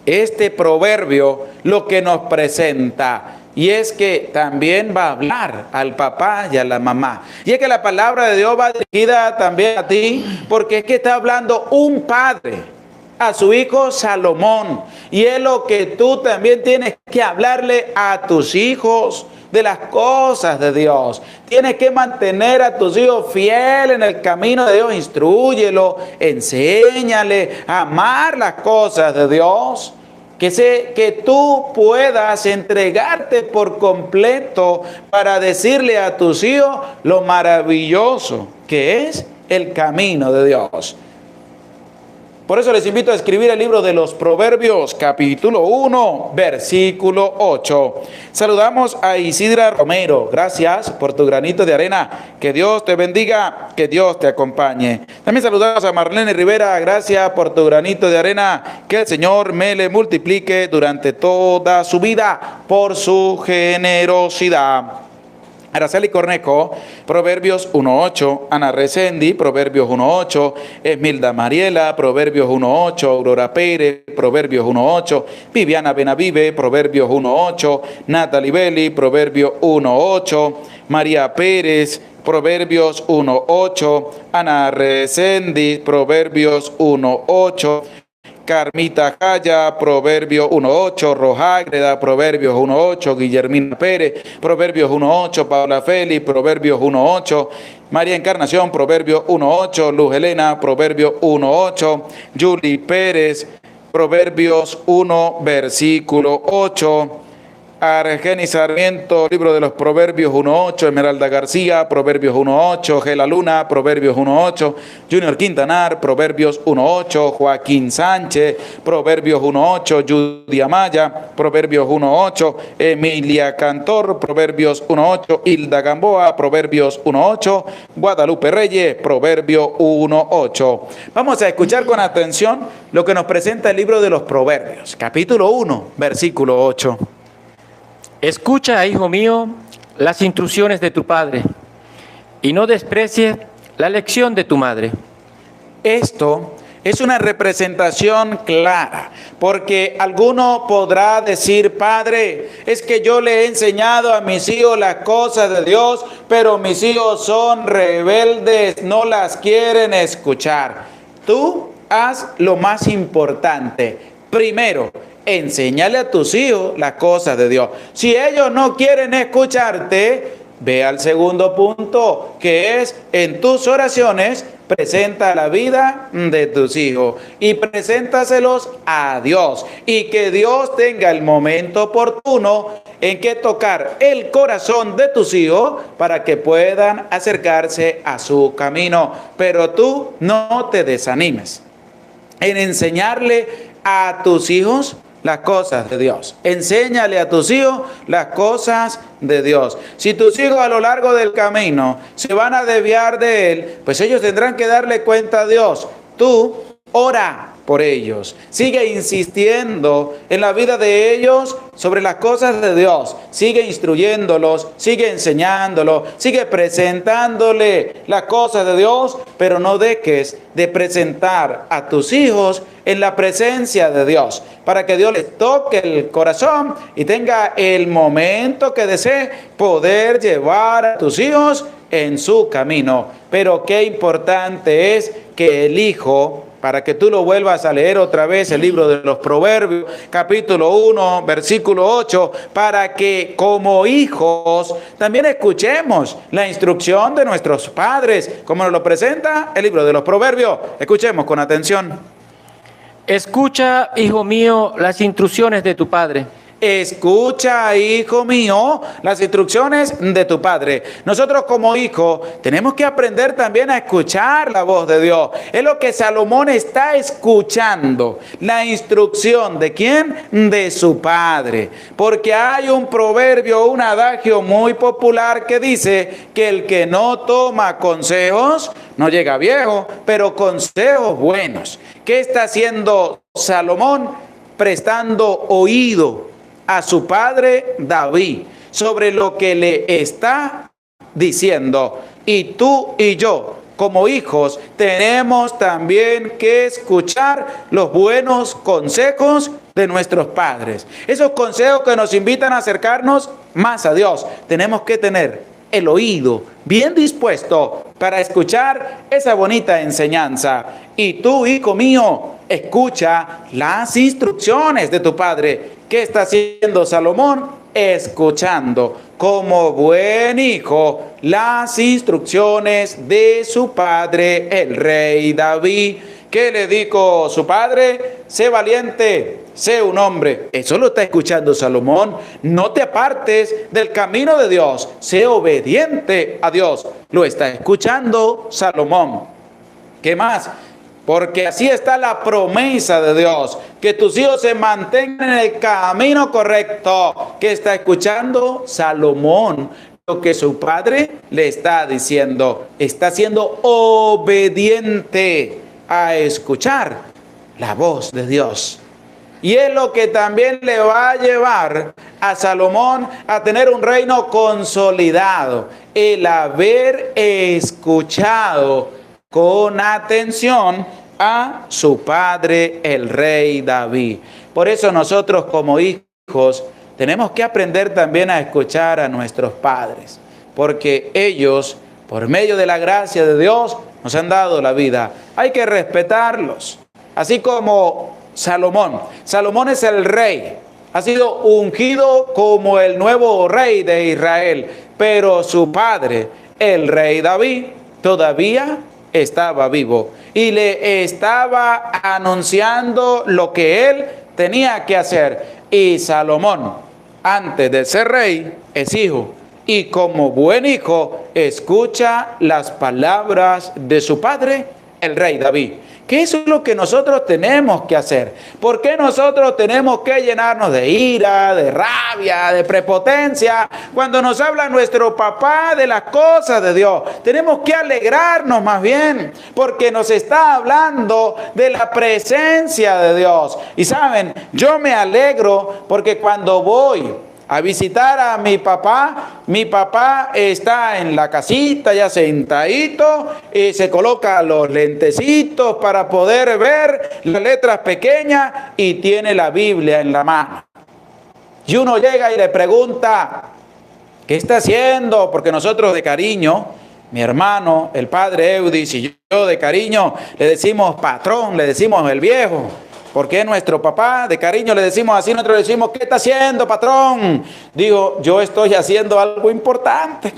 este proverbio lo que nos presenta. Y es que también va a hablar al papá y a la mamá. Y es que la palabra de Dios va dirigida también a ti, porque es que está hablando un padre a su hijo Salomón. Y es lo que tú también tienes que hablarle a tus hijos de las cosas de Dios. Tienes que mantener a tus hijos fieles en el camino de Dios. Instrúyelo, enséñale a amar las cosas de Dios. Que tú puedas entregarte por completo para decirle a tus hijos lo maravilloso que es el camino de Dios. Por eso les invito a escribir el libro de los Proverbios, capítulo 1, versículo 8. Saludamos a Isidra Romero. Gracias por tu granito de arena. Que Dios te bendiga, que Dios te acompañe. También saludamos a Marlene Rivera. Gracias por tu granito de arena. Que el Señor me le multiplique durante toda su vida por su generosidad. Araceli Cornejo, Proverbios 1.8, Ana Resendi, Proverbios 1.8, Esmilda Mariela, Proverbios 1.8, Aurora Pérez, Proverbios 1.8, Viviana Benavive, Proverbios 1.8, Natalie Belli, Proverbios 1.8, María Pérez, Proverbios 1.8, Ana Resendi, Proverbios 1.8, Carmita Jaya, Proverbios 1.8, Rojágreda, Proverbios 1.8, Guillermina Pérez, Proverbios 1.8, Paula Félix, Proverbios 1.8, María Encarnación, Proverbios 1.8, Luz Helena, Proverbios 1.8, Julie Pérez, Proverbios 1, versículo 8, Argenis Sarmiento, libro de los Proverbios 1.8, Esmeralda García, Proverbios 1.8, Gela Luna, Proverbios 1.8, Junior Quintanar, Proverbios 1.8, Joaquín Sánchez, Proverbios 1.8, Judy Amaya, Proverbios 1.8, Emilia Cantor, Proverbios 1.8, Hilda Gamboa, Proverbios 1.8, Guadalupe Reyes, Proverbios 1.8. Vamos a escuchar con atención lo que nos presenta el libro de los Proverbios, capítulo 1, versículo 8. Escucha, hijo mío, las instrucciones de tu padre, y no desprecies la lección de tu madre. Esto es una representación clara, porque alguno podrá decir, padre, es que yo le he enseñado a mis hijos las cosas de Dios, pero mis hijos son rebeldes, no las quieren escuchar. Tú haz lo más importante. Primero, enséñale a tus hijos las cosas de Dios. Si ellos no quieren escucharte, ve al segundo punto, que es en tus oraciones, presenta la vida de tus hijos y preséntaselos a Dios. Y que Dios tenga el momento oportuno en que tocar el corazón de tus hijos para que puedan acercarse a su camino. Pero tú no te desanimes en enseñarle a tus hijos las cosas de Dios. Enséñale a tus hijos las cosas de Dios. Si tus hijos a lo largo del camino se van a desviar de Él, pues ellos tendrán que darle cuenta a Dios. Tú ora por ellos. Sigue insistiendo en la vida de ellos sobre las cosas de Dios. Sigue instruyéndolos, sigue enseñándolos, sigue presentándole las cosas de Dios, pero no dejes de presentar a tus hijos en la presencia de Dios, para que Dios les toque el corazón y tenga el momento que desee poder llevar a tus hijos en su camino. Pero qué importante es que el hijo, para que tú lo vuelvas a leer otra vez, el libro de los Proverbios, capítulo 1, versículo 8, para que como hijos también escuchemos la instrucción de nuestros padres, como nos lo presenta el libro de los Proverbios. Escuchemos con atención. Escucha, hijo mío, las instrucciones de tu padre. Escucha, hijo mío, las instrucciones de tu padre. Nosotros como hijos tenemos que aprender también a escuchar la voz de Dios. Es lo que Salomón está escuchando. La instrucción ¿de quién? De su padre. Porque hay un proverbio, un adagio muy popular que dice que el que no toma consejos no llega viejo, pero consejos buenos. ¿Qué está haciendo Salomón? Prestando oído a su padre David sobre lo que le está diciendo. Y tú y yo, como hijos, tenemos también que escuchar los buenos consejos de nuestros padres. Esos consejos que nos invitan a acercarnos más a Dios. Tenemos que tener el oído bien dispuesto para escuchar esa bonita enseñanza. Y tú, hijo mío, escucha las instrucciones de tu padre. ¿Qué está haciendo Salomón? Escuchando como buen hijo las instrucciones de su padre, el rey David. ¿Qué le dijo su padre? Sé valiente, sé un hombre. Eso lo está escuchando Salomón. No te apartes del camino de Dios. Sé obediente a Dios. Lo está escuchando Salomón. ¿Qué más? Porque así está la promesa de Dios, que tus hijos se mantengan en el camino correcto. ¿Qué está escuchando Salomón? Lo que su padre le está diciendo. Está siendo obediente a escuchar la voz de Dios. Y es lo que también le va a llevar a Salomón a tener un reino consolidado. El haber escuchado con atención a su padre, el rey David. Por eso nosotros como hijos tenemos que aprender también a escuchar a nuestros padres, porque ellos, por medio de la gracia de Dios, nos han dado la vida. Hay que respetarlos, así como Salomón. Salomón es el rey, ha sido ungido como el nuevo rey de Israel, pero su padre, el rey David, todavía estaba vivo y le estaba anunciando lo que él tenía que hacer. Y Salomón, antes de ser rey, es hijo, y como buen hijo escucha las palabras de su padre, el rey David. Que eso es lo que nosotros tenemos que hacer. ¿Por qué nosotros tenemos que llenarnos de ira, de rabia, de prepotencia cuando nos habla nuestro papá de las cosas de Dios? Tenemos que alegrarnos más bien, porque nos está hablando de la presencia de Dios. Y saben, yo me alegro porque cuando voy a visitar a mi papá está en la casita ya sentadito y se coloca los lentecitos para poder ver las letras pequeñas y tiene la Biblia en la mano. Y uno llega y le pregunta, ¿qué está haciendo? Porque nosotros de cariño, mi hermano, el padre Eudis y yo de cariño le decimos patrón, le decimos el viejo. Porque nuestro papá, de cariño le decimos así, nosotros le decimos, ¿qué está haciendo, patrón? Digo, yo estoy haciendo algo importante.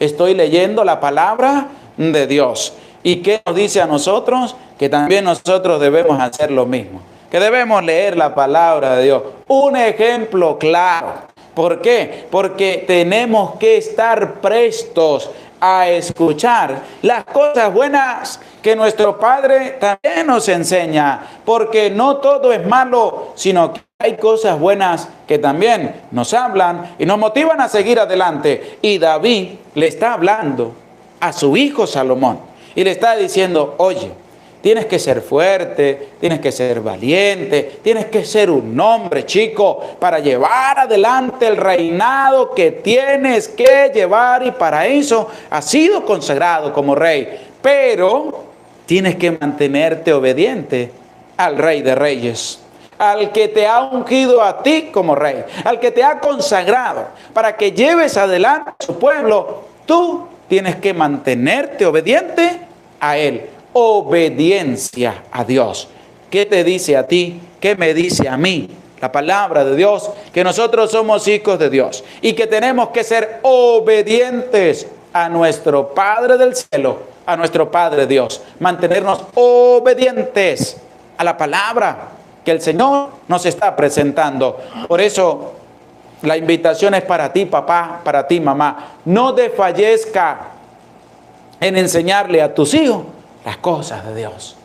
Estoy leyendo la palabra de Dios. ¿Y qué nos dice a nosotros? Que también nosotros debemos hacer lo mismo. Que debemos leer la palabra de Dios. Un ejemplo claro. ¿Por qué? Porque tenemos que estar prestos a escuchar las cosas buenas que nuestro Padre también nos enseña, porque no todo es malo, sino que hay cosas buenas que también nos hablan y nos motivan a seguir adelante. Y David le está hablando a su hijo Salomón y le está diciendo, oye, tienes que ser fuerte, tienes que ser valiente, tienes que ser un hombre, chico, para llevar adelante el reinado que tienes que llevar, y para eso has sido consagrado como rey. Pero tienes que mantenerte obediente al Rey de Reyes, al que te ha ungido a ti como rey, al que te ha consagrado para que lleves adelante a su pueblo. Tú tienes que mantenerte obediente a Él. Obediencia a Dios. ¿Qué te dice a ti? ¿Qué me dice a mí? La palabra de Dios, que nosotros somos hijos de Dios y que tenemos que ser obedientes a nuestro Padre del cielo, a nuestro Padre Dios. Mantenernos obedientes a la palabra que el Señor nos está presentando. Por eso la invitación es para ti, papá, para ti, mamá. No desfallezca en enseñarle a tus hijos las cosas de Dios.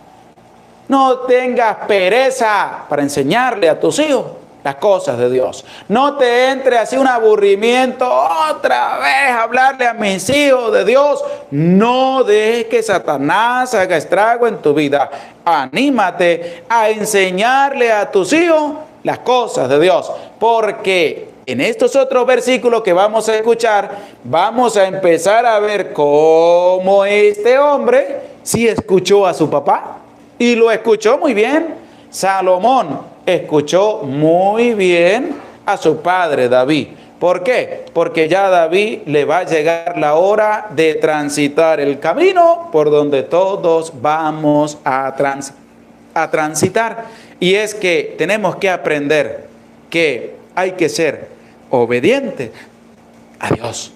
No tengas pereza para enseñarle a tus hijos las cosas de Dios. No te entre así un aburrimiento, otra vez hablarle a mis hijos de Dios. No dejes que Satanás haga estrago en tu vida. Anímate a enseñarle a tus hijos las cosas de Dios, porque en estos otros versículos que vamos a escuchar, vamos a empezar a ver cómo este hombre sí escuchó a su papá y lo escuchó muy bien. Salomón escuchó muy bien a su padre David. ¿Por qué? Porque ya a David le va a llegar la hora de transitar el camino por donde todos vamos a transitar. Y es que tenemos que aprender que hay que ser obedientes a Dios.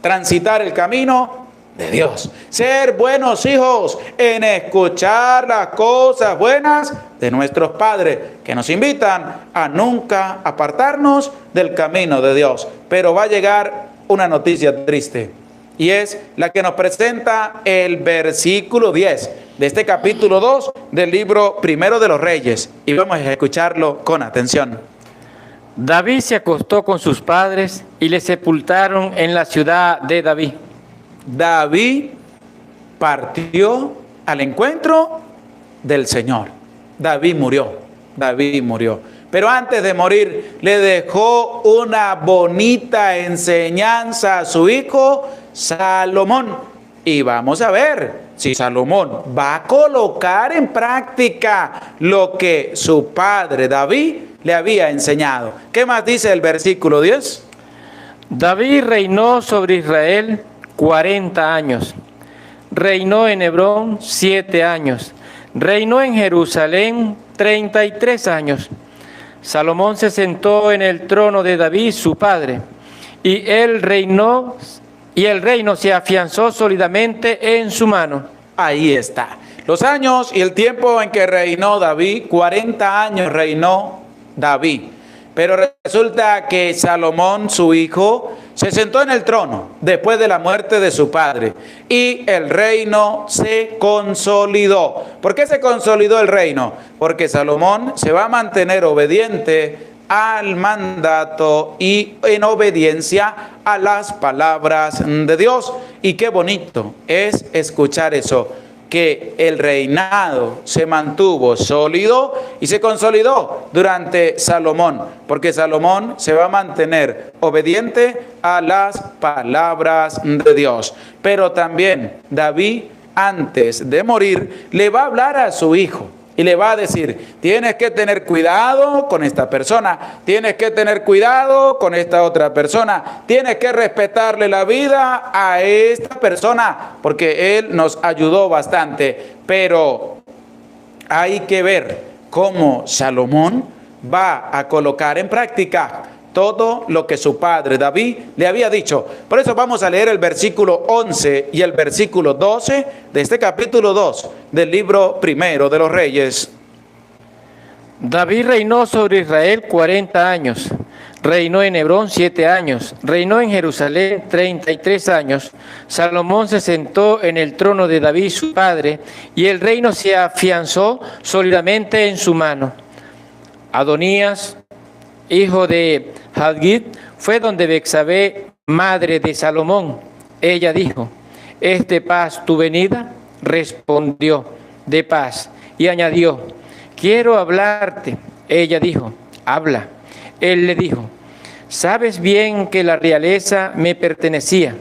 Transitar el camino de Dios. Ser buenos hijos en escuchar las cosas buenas de nuestros padres, que nos invitan a nunca apartarnos del camino de Dios. Pero va a llegar una noticia triste, y es la que nos presenta el versículo 10 de este capítulo 2 del libro primero de los Reyes. Y vamos a escucharlo con atención. David se acostó con sus padres y le sepultaron en la ciudad de David. David partió al encuentro del Señor. David murió. Pero antes de morir le dejó una bonita enseñanza a su hijo Salomón. Y vamos a ver si Salomón va a colocar en práctica lo que su padre David le había enseñado. ¿Qué más dice el versículo 10? David reinó sobre Israel 40 años. Reinó en Hebrón 7 años. Reinó en Jerusalén 33 años. Salomón se sentó en el trono de David, su padre, y el reino se afianzó sólidamente en su mano. Ahí está. Los años y el tiempo en que reinó David, 40 años reinó David. Pero resulta que Salomón, su hijo, se sentó en el trono después de la muerte de su padre y el reino se consolidó. ¿Por qué se consolidó el reino? Porque Salomón se va a mantener obediente al mandato y en obediencia a las palabras de Dios. Y qué bonito es escuchar eso, que el reinado se mantuvo sólido y se consolidó durante Salomón, porque Salomón se va a mantener obediente a las palabras de Dios. Pero también David, antes de morir, le va a hablar a su hijo y le va a decir: tienes que tener cuidado con esta persona, tienes que tener cuidado con esta otra persona, tienes que respetarle la vida a esta persona, porque él nos ayudó bastante. Pero hay que ver cómo Salomón va a colocar en práctica todo lo que su padre David le había dicho. Por eso vamos a leer el versículo 11 y el versículo 12 de este capítulo 2 del libro primero de los Reyes. David reinó sobre Israel 40 años. Reinó en Hebrón 7 años. Reinó en Jerusalén 33 años. Salomón se sentó en el trono de David, su padre, y el reino se afianzó sólidamente en su mano. Adonías, hijo de Hagit, fue donde Betsabé, madre de Salomón. Ella dijo: ¿es de paz tu venida? Respondió: de paz. Y añadió: quiero hablarte. Ella dijo: habla. Él le dijo: sabes bien que la realeza me pertenecía.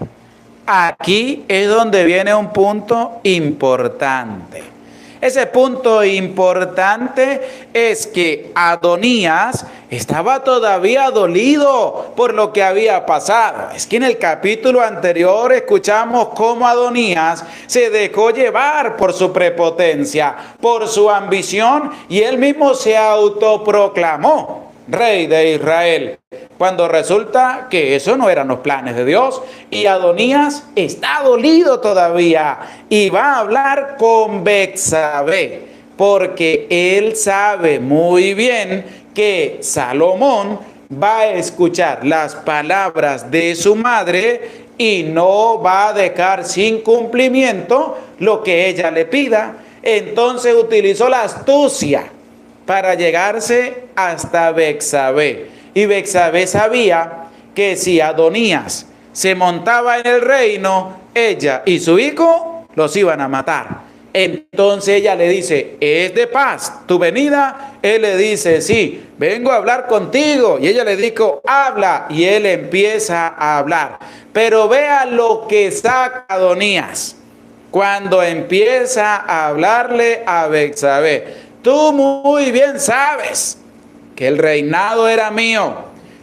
Aquí es donde viene un punto importante. Ese punto importante es que Adonías estaba todavía dolido por lo que había pasado. Es que en el capítulo anterior escuchamos cómo Adonías se dejó llevar por su prepotencia, por su ambición, y él mismo se autoproclamó rey de Israel, cuando resulta que eso no eran los planes de Dios. Y Adonías está dolido todavía y va a hablar con Betsabé, porque él sabe muy bien que Salomón va a escuchar las palabras de su madre y no va a dejar sin cumplimiento lo que ella le pida. Entonces utilizó la astucia para llegarse hasta Betsabé. Y Betsabé sabía que si Adonías se montaba en el reino, ella y su hijo los iban a matar. Entonces ella le dice, ¿es de paz tu venida? Él le dice, sí, vengo a hablar contigo. Y ella le dijo, habla. Y él empieza a hablar. Pero vea lo que saca Adonías cuando empieza a hablarle a Betsabé. Tú muy bien sabes que el reinado era mío.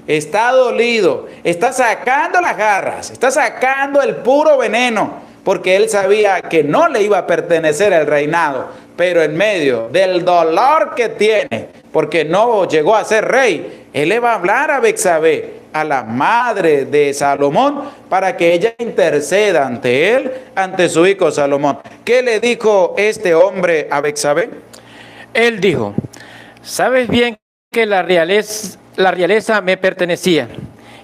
Está dolido, está sacando las garras, está sacando el puro veneno, porque él sabía que no le iba a pertenecer el reinado, pero en medio del dolor que tiene, porque no llegó a ser rey, él le va a hablar a Betsabé, a la madre de Salomón, para que ella interceda ante él, ante su hijo Salomón. ¿Qué le dijo este hombre a Betsabé? Él dijo, sabes bien que la realeza me pertenecía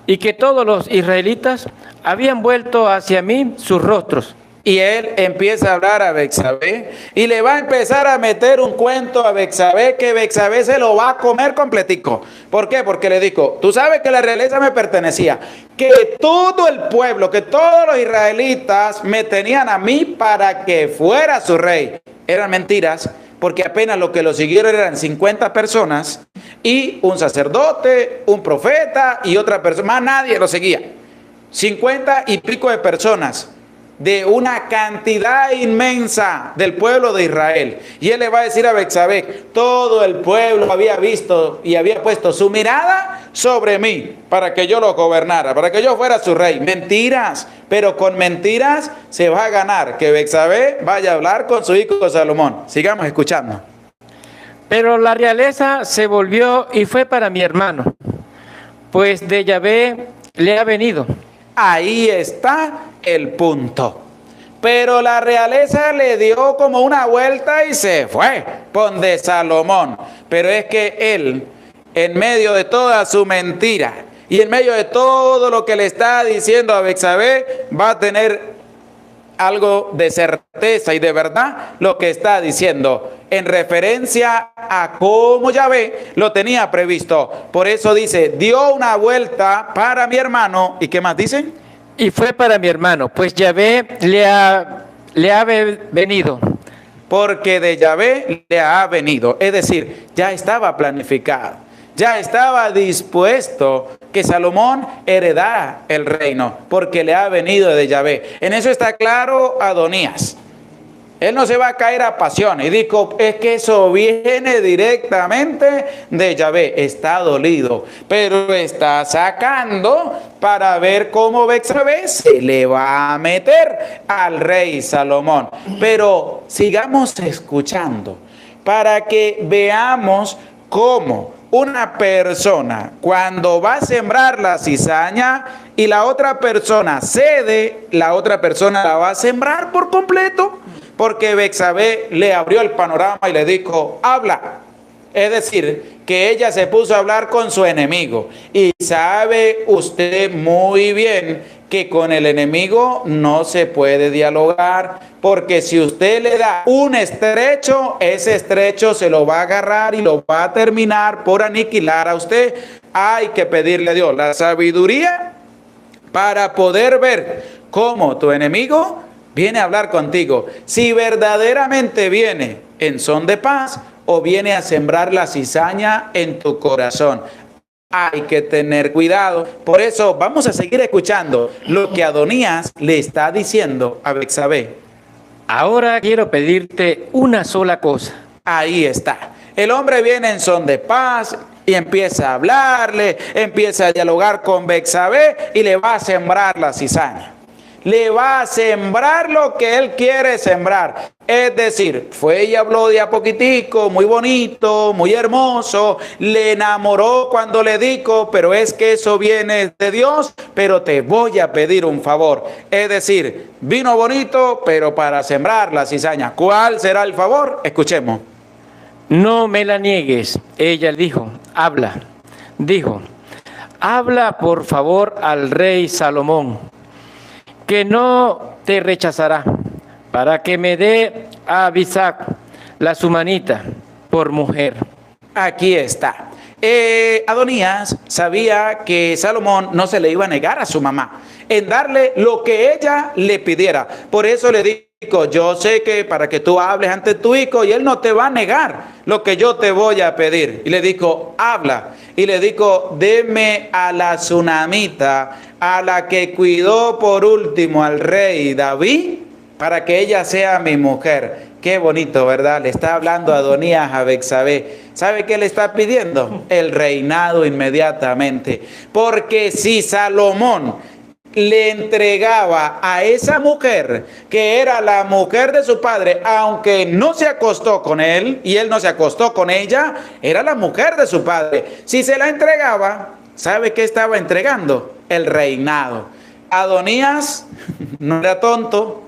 y que todos los israelitas habían vuelto hacia mí sus rostros. Y él empieza a hablar a Betsabé y le va a empezar a meter un cuento a Betsabé que Betsabé se lo va a comer completico. ¿Por qué? Porque le dijo, tú sabes que la realeza me pertenecía, que todo el pueblo, que todos los israelitas me tenían a mí para que fuera su rey. Eran mentiras, porque apenas lo que lo siguieron eran 50 personas y un sacerdote, un profeta y otra persona, más nadie lo seguía. 50 y pico de personas de una cantidad inmensa del pueblo de Israel. Y él le va a decir a Betsabé, todo el pueblo había visto y había puesto su mirada sobre mí para que yo lo gobernara, para que yo fuera su rey. Mentiras, pero con mentiras se va a ganar que Betsabé vaya a hablar con su hijo Salomón. Sigamos escuchando. Pero la realeza se volvió y fue para mi hermano, pues de Yahvé le ha venido. Ahí está el punto. Pero la realeza le dio como una vuelta y se fue por de Salomón. Pero es que él, en medio de toda su mentira y en medio de todo lo que le está diciendo a Betsabé, va a tener algo de certeza y de verdad lo que está diciendo en referencia a cómo Yahvé lo tenía previsto. Por eso dice, dio una vuelta para mi hermano. ¿Y qué más dicen? Y fue para mi hermano, pues Yahvé le ha venido. Porque de Yahvé le ha venido. Es decir, ya estaba planificado, ya estaba dispuesto que Salomón heredara el reino, porque le ha venido de Yahvé. En eso está claro Adonías. Él no se va a caer a pasión y dijo, es que eso viene directamente de Yahvé. Está dolido, pero está sacando para ver cómo Betsabé se le va a meter al rey Salomón. Pero sigamos escuchando para que veamos cómo una persona cuando va a sembrar la cizaña y la otra persona cede, la otra persona la va a sembrar por completo. Porque Betsabé le abrió el panorama y le dijo, habla. Es decir, que ella se puso a hablar con su enemigo. Y sabe usted muy bien que con el enemigo no se puede dialogar, porque si usted le da un estrecho, ese estrecho se lo va a agarrar y lo va a terminar por aniquilar a usted. Hay que pedirle a Dios la sabiduría para poder ver cómo tu enemigo viene a hablar contigo, si verdaderamente viene en son de paz o viene a sembrar la cizaña en tu corazón. Hay que tener cuidado. Por eso vamos a seguir escuchando lo que Adonías le está diciendo a Betsabé. Ahora quiero pedirte una sola cosa. Ahí está. El hombre viene en son de paz, Y empieza a hablarle, empieza a dialogar con Betsabé y le va a sembrar la cizaña. Le va a sembrar lo que él quiere sembrar. Es decir, fue y habló de a poquitico, muy bonito, muy hermoso, le enamoró cuando le dijo, pero es que eso viene de Dios, pero te voy a pedir un favor. Es decir, vino bonito, pero para sembrar la cizaña. ¿Cuál será el favor? Escuchemos. No me la niegues. Ella dijo, habla. Dijo, habla por favor al rey Salomón, que no te rechazará, para que me dé a Abisag, la sumanita, por mujer. Aquí está. Adonías sabía que Salomón no se le iba a negar a su mamá en darle lo que ella le pidiera. Por eso le dijo, yo sé que para que tú hables ante tu hijo y él no te va a negar lo que yo te voy a pedir. Y le dijo, habla. Y le dijo, deme a la sunamita, a la que cuidó por último al rey David, para que ella sea mi mujer. Qué bonito, ¿verdad? Le está hablando Adonías a Betsabé. ¿Sabe qué le está pidiendo? El reinado inmediatamente. Porque si Salomón le entregaba a esa mujer, que era la mujer de su padre, aunque no se acostó con él y él no se acostó con ella, era la mujer de su padre. Si se la entregaba, ¿sabe qué estaba entregando? El reinado. Adonías no era tonto.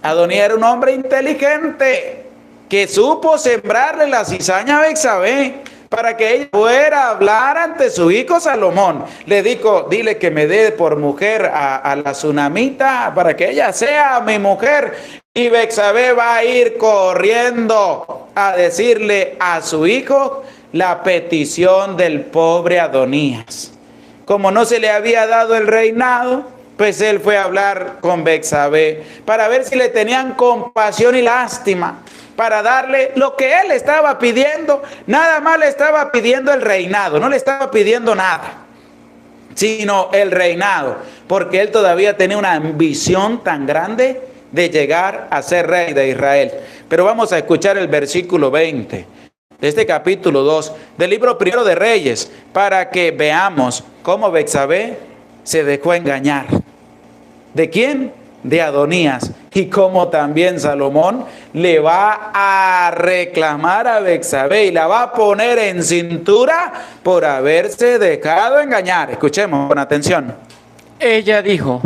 Adonías era un hombre inteligente que supo sembrarle la cizaña a Betsabé para que ella fuera a hablar ante su hijo Salomón. Le dijo, dile que me dé por mujer a la sunamita para que ella sea mi mujer. Y Betsabé va a ir corriendo a decirle a su hijo la petición del pobre Adonías. Como no se le había dado el reinado, pues él fue a hablar con Betsabé para ver si le tenían compasión y lástima, para darle lo que él estaba pidiendo. Nada más le estaba pidiendo el reinado, no le estaba pidiendo nada, sino el reinado, porque él todavía tenía una ambición tan grande de llegar a ser rey de Israel. Pero vamos a escuchar el versículo 20 de este capítulo 2 del libro primero de Reyes, para que veamos cómo Betsabé se dejó engañar. ¿De quién? De Adonías. Y cómo también Salomón le va a reclamar a Betsabé y la va a poner en cintura por haberse dejado engañar. Escuchemos con atención. Ella dijo,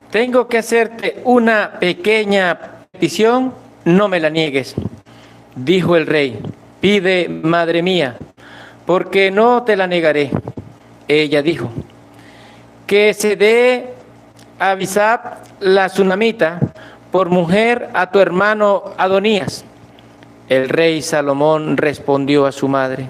tengo que hacerte una pequeña petición, no me la niegues. Dijo el rey, pide, madre mía, porque no te la negaré. Ella dijo, que se dé a Abisag, la sunamita, por mujer a tu hermano Adonías. El rey Salomón respondió a su madre,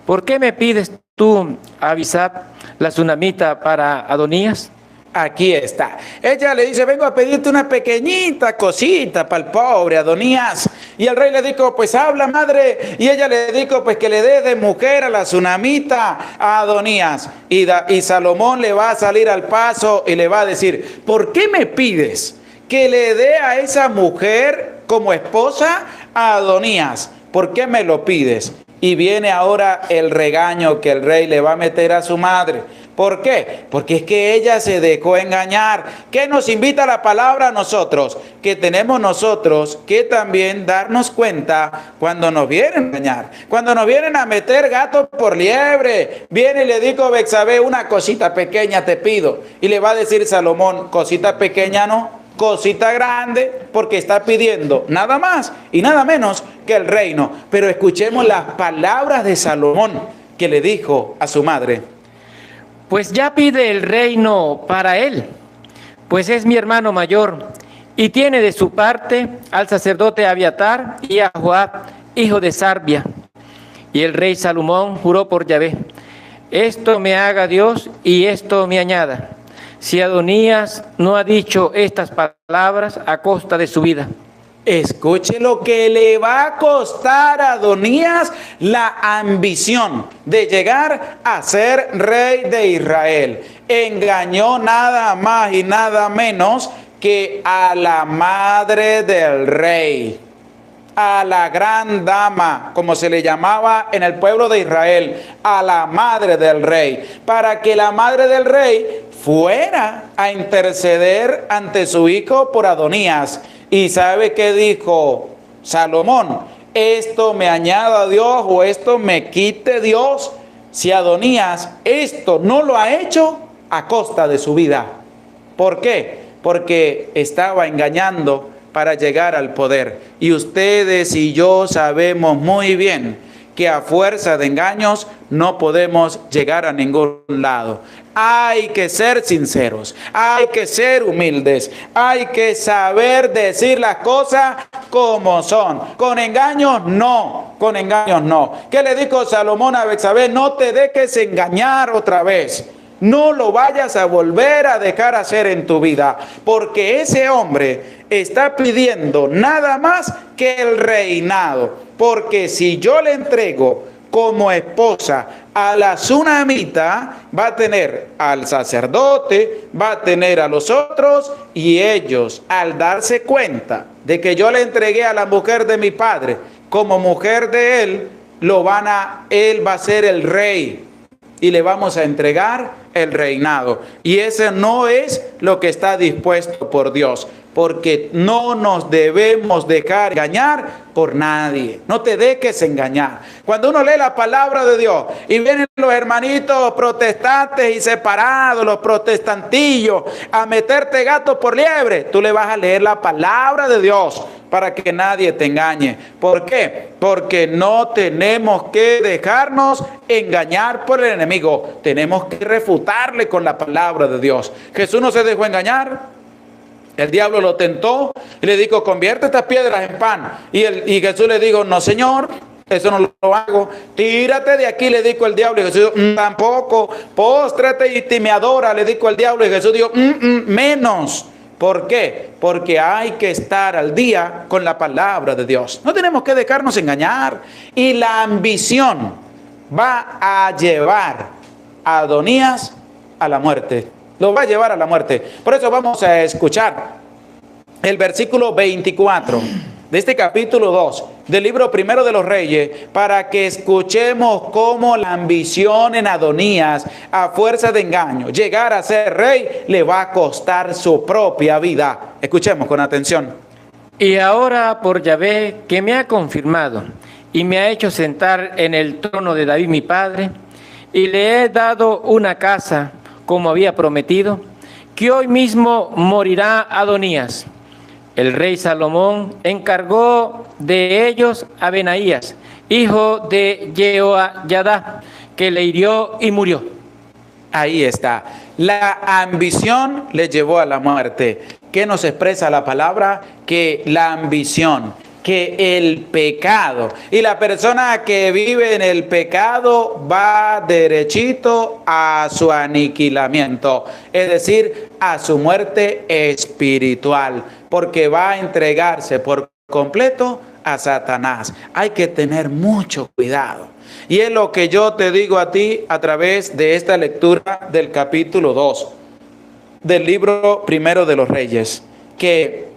¿por qué me pides tú a Abisag, la sunamita, para Adonías? Aquí está. Ella le dice, vengo a pedirte una pequeñita cosita para el pobre Adonías. Y el rey le dijo, pues habla, madre. Y ella le dijo, pues que le dé de mujer a la sunamita a Adonías. Y Salomón le va a salir al paso y le va a decir, ¿por qué me pides que le dé a esa mujer como esposa a Adonías? ¿Por qué me lo pides? Y viene ahora el regaño que el rey le va a meter a su madre. ¿Por qué? Porque es que ella se dejó engañar. ¿Qué nos invita la palabra a nosotros? Que tenemos nosotros que también darnos cuenta cuando nos vienen a engañar, cuando nos vienen a meter gato por liebre. Viene y le digo a Betsabé, una cosita pequeña te pido. Y le va a decir Salomón, cosita pequeña no, cosita grande, porque está pidiendo nada más y nada menos que el reino. Pero escuchemos las palabras de Salomón que le dijo a su madre. Pues ya pide el reino para él, pues es mi hermano mayor, y tiene de su parte al sacerdote Abiatar y a Joab, hijo de Sarbia. Y el rey Salomón juró por Yahvé, esto me haga Dios y esto me añada, si Adonías no ha dicho estas palabras a costa de su vida. Escuche lo que le va a costar a Adonías la ambición de llegar a ser rey de Israel. Engañó nada más y nada menos que a la madre del rey. a la gran dama, como se le llamaba en el pueblo de Israel, a la madre del rey, para que la madre del rey fuera a interceder ante su hijo por Adonías. ¿Y sabe qué dijo Salomón? ¿Esto me añada Dios o esto me quite Dios? Si Adonías esto no lo ha hecho a costa de su vida. ¿Por qué? Porque estaba engañando para llegar al poder. Y ustedes y yo sabemos muy bien que a fuerza de engaños no podemos llegar a ningún lado. Hay que ser sinceros, hay que ser humildes, hay que saber decir las cosas como son. Con engaños no, con engaños no. ¿Qué le dijo Salomón a Betsabé? No te dejes engañar otra vez. No lo vayas a volver a dejar hacer en tu vida, porque ese hombre está pidiendo nada más que el reinado. Porque si yo le entrego como esposa a la tsunamita, va a tener al sacerdote, va a tener a los otros, y ellos, al darse cuenta de que yo le entregué a la mujer de mi padre como mujer de él, él va a ser el rey. Y le vamos a entregar el reinado. Y ese no es lo que está dispuesto por Dios. Porque no nos debemos dejar engañar por nadie. No te dejes engañar. Cuando uno lee la palabra de Dios y vienen los hermanitos protestantes y separados, los protestantillos, a meterte gato por liebre, tú le vas a leer la palabra de Dios para que nadie te engañe. ¿Por qué? Porque no tenemos que dejarnos engañar por el enemigo. Tenemos que refutarle con la palabra de Dios. Jesús no se dejó engañar. El diablo lo tentó y le dijo, convierte estas piedras en pan. Y Jesús le dijo, no señor, eso no lo hago. Tírate de aquí, le dijo el diablo. Y Jesús dijo, tampoco. Póstrate y me adora, le dijo el diablo. Y Jesús dijo, menos. ¿Por qué? Porque hay que estar al día con la palabra de Dios. No tenemos que dejarnos engañar. Y la ambición va a llevar a Adonías a la muerte. Lo va a llevar a la muerte. Por eso vamos a escuchar el versículo 24 de este capítulo 2 del libro primero de los Reyes, para que escuchemos cómo la ambición en Adonías, a fuerza de engaño, llegar a ser rey, le va a costar su propia vida. Escuchemos con atención. Y ahora por Yahvé, que me ha confirmado y me ha hecho sentar en el trono de David mi padre, y le he dado una casa como había prometido, que hoy mismo morirá Adonías. El rey Salomón encargó de ellos a Benaías, hijo de Jehoiada, que le hirió y murió. Ahí está. La ambición le llevó a la muerte. ¿Qué nos expresa la palabra? Que la ambición, que el pecado, y la persona que vive en el pecado va derechito a su aniquilamiento, es decir, a su muerte espiritual, porque va a entregarse por completo a Satanás. Hay que tener mucho cuidado. Y es lo que yo te digo a ti a través de esta lectura del capítulo 2 del libro primero de los Reyes, que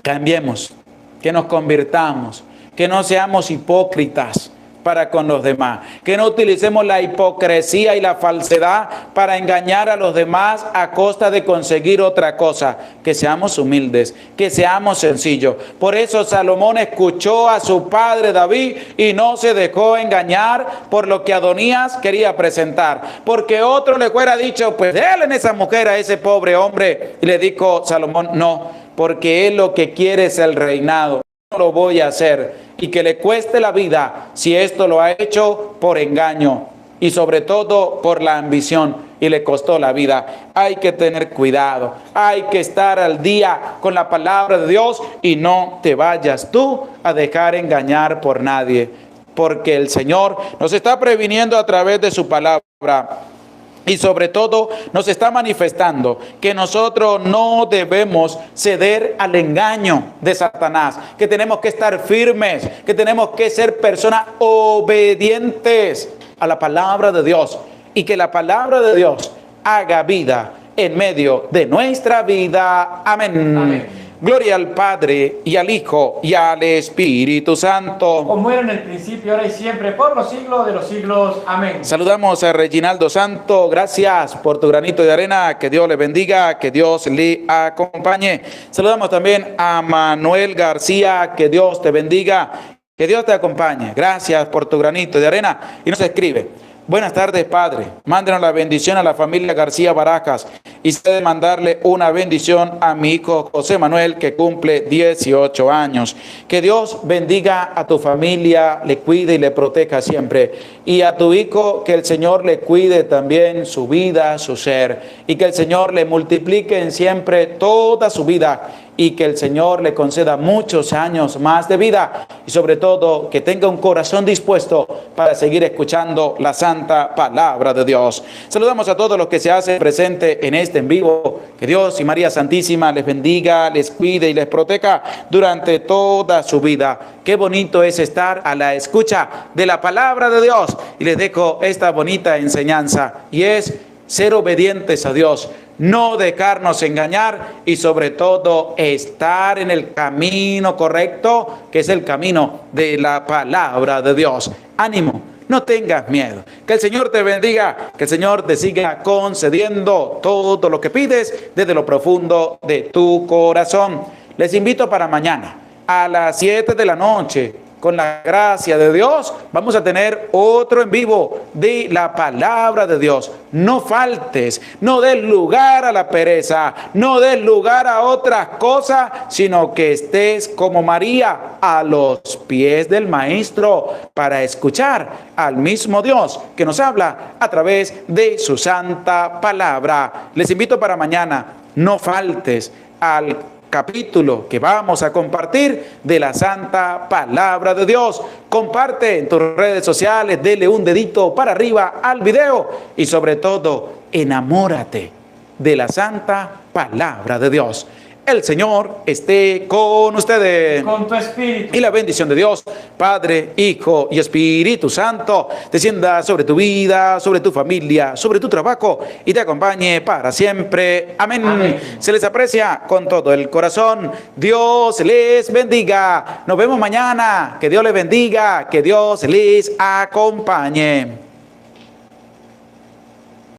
cambiemos, que nos convirtamos, que no seamos hipócritas para con los demás, que no utilicemos la hipocresía y la falsedad para engañar a los demás a costa de conseguir otra cosa, que seamos humildes, que seamos sencillos. Por eso Salomón escuchó a su padre David y no se dejó engañar por lo que Adonías quería presentar, porque otro le fuera dicho, pues déle en esa mujer a ese pobre hombre, y le dijo Salomón, no, porque él lo que quiere es el reinado. No lo voy a hacer, y que le cueste la vida si esto lo ha hecho por engaño y sobre todo por la ambición, y le costó la vida. Hay que tener cuidado, hay que estar al día con la palabra de Dios y no te vayas tú a dejar engañar por nadie, porque el Señor nos está previniendo a través de su palabra. Y sobre todo nos está manifestando que nosotros no debemos ceder al engaño de Satanás, que tenemos que estar firmes, que tenemos que ser personas obedientes a la palabra de Dios, y que la palabra de Dios haga vida en medio de nuestra vida. Amén. Amén. Gloria al Padre, y al Hijo, y al Espíritu Santo. Como era en el principio, ahora y siempre, por los siglos de los siglos. Amén. Saludamos a Reginaldo Santo. Gracias por tu granito de arena. Que Dios le bendiga, que Dios le acompañe. Saludamos también a Manuel García. Que Dios te bendiga, que Dios te acompañe. Gracias por tu granito de arena. Y nos escribe: buenas tardes, Padre. Mándenos la bendición a la familia García Barajas y se debe mandarle una bendición a mi hijo José Manuel, que cumple 18 años. Que Dios bendiga a tu familia, le cuide y le proteja siempre. Y a tu hijo, que el Señor le cuide también su vida, su ser. Y que el Señor le multiplique en siempre toda su vida. Y que el Señor le conceda muchos años más de vida y sobre todo que tenga un corazón dispuesto para seguir escuchando la santa palabra de Dios. Saludamos a todos los que se hacen presente en este en vivo. Que Dios y María Santísima les bendiga, les cuide y les proteja durante toda su vida. Qué bonito es estar a la escucha de la palabra de Dios. Y les dejo esta bonita enseñanza, y es ser obedientes a Dios, no dejarnos engañar y sobre todo estar en el camino correcto, que es el camino de la palabra de Dios. Ánimo, no tengas miedo. Que el Señor te bendiga, que el Señor te siga concediendo todo lo que pides desde lo profundo de tu corazón. Les invito para mañana a las 7 de la noche. Con la gracia de Dios, vamos a tener otro en vivo de la palabra de Dios. No faltes, no des lugar a la pereza, no des lugar a otras cosas, sino que estés como María a los pies del Maestro para escuchar al mismo Dios que nos habla a través de su santa palabra. Les invito para mañana, no faltes al capítulo que vamos a compartir de la santa palabra de Dios. Comparte en tus redes sociales, dele un dedito para arriba al video y sobre todo, enamórate de la santa palabra de Dios. El Señor esté con ustedes. Con tu espíritu. Y la bendición de Dios, Padre, Hijo y Espíritu Santo, descienda sobre tu vida, sobre tu familia, sobre tu trabajo y te acompañe para siempre. Amén. Amén. Se les aprecia con todo el corazón. Dios les bendiga. Nos vemos mañana. Que Dios les bendiga. Que Dios les acompañe.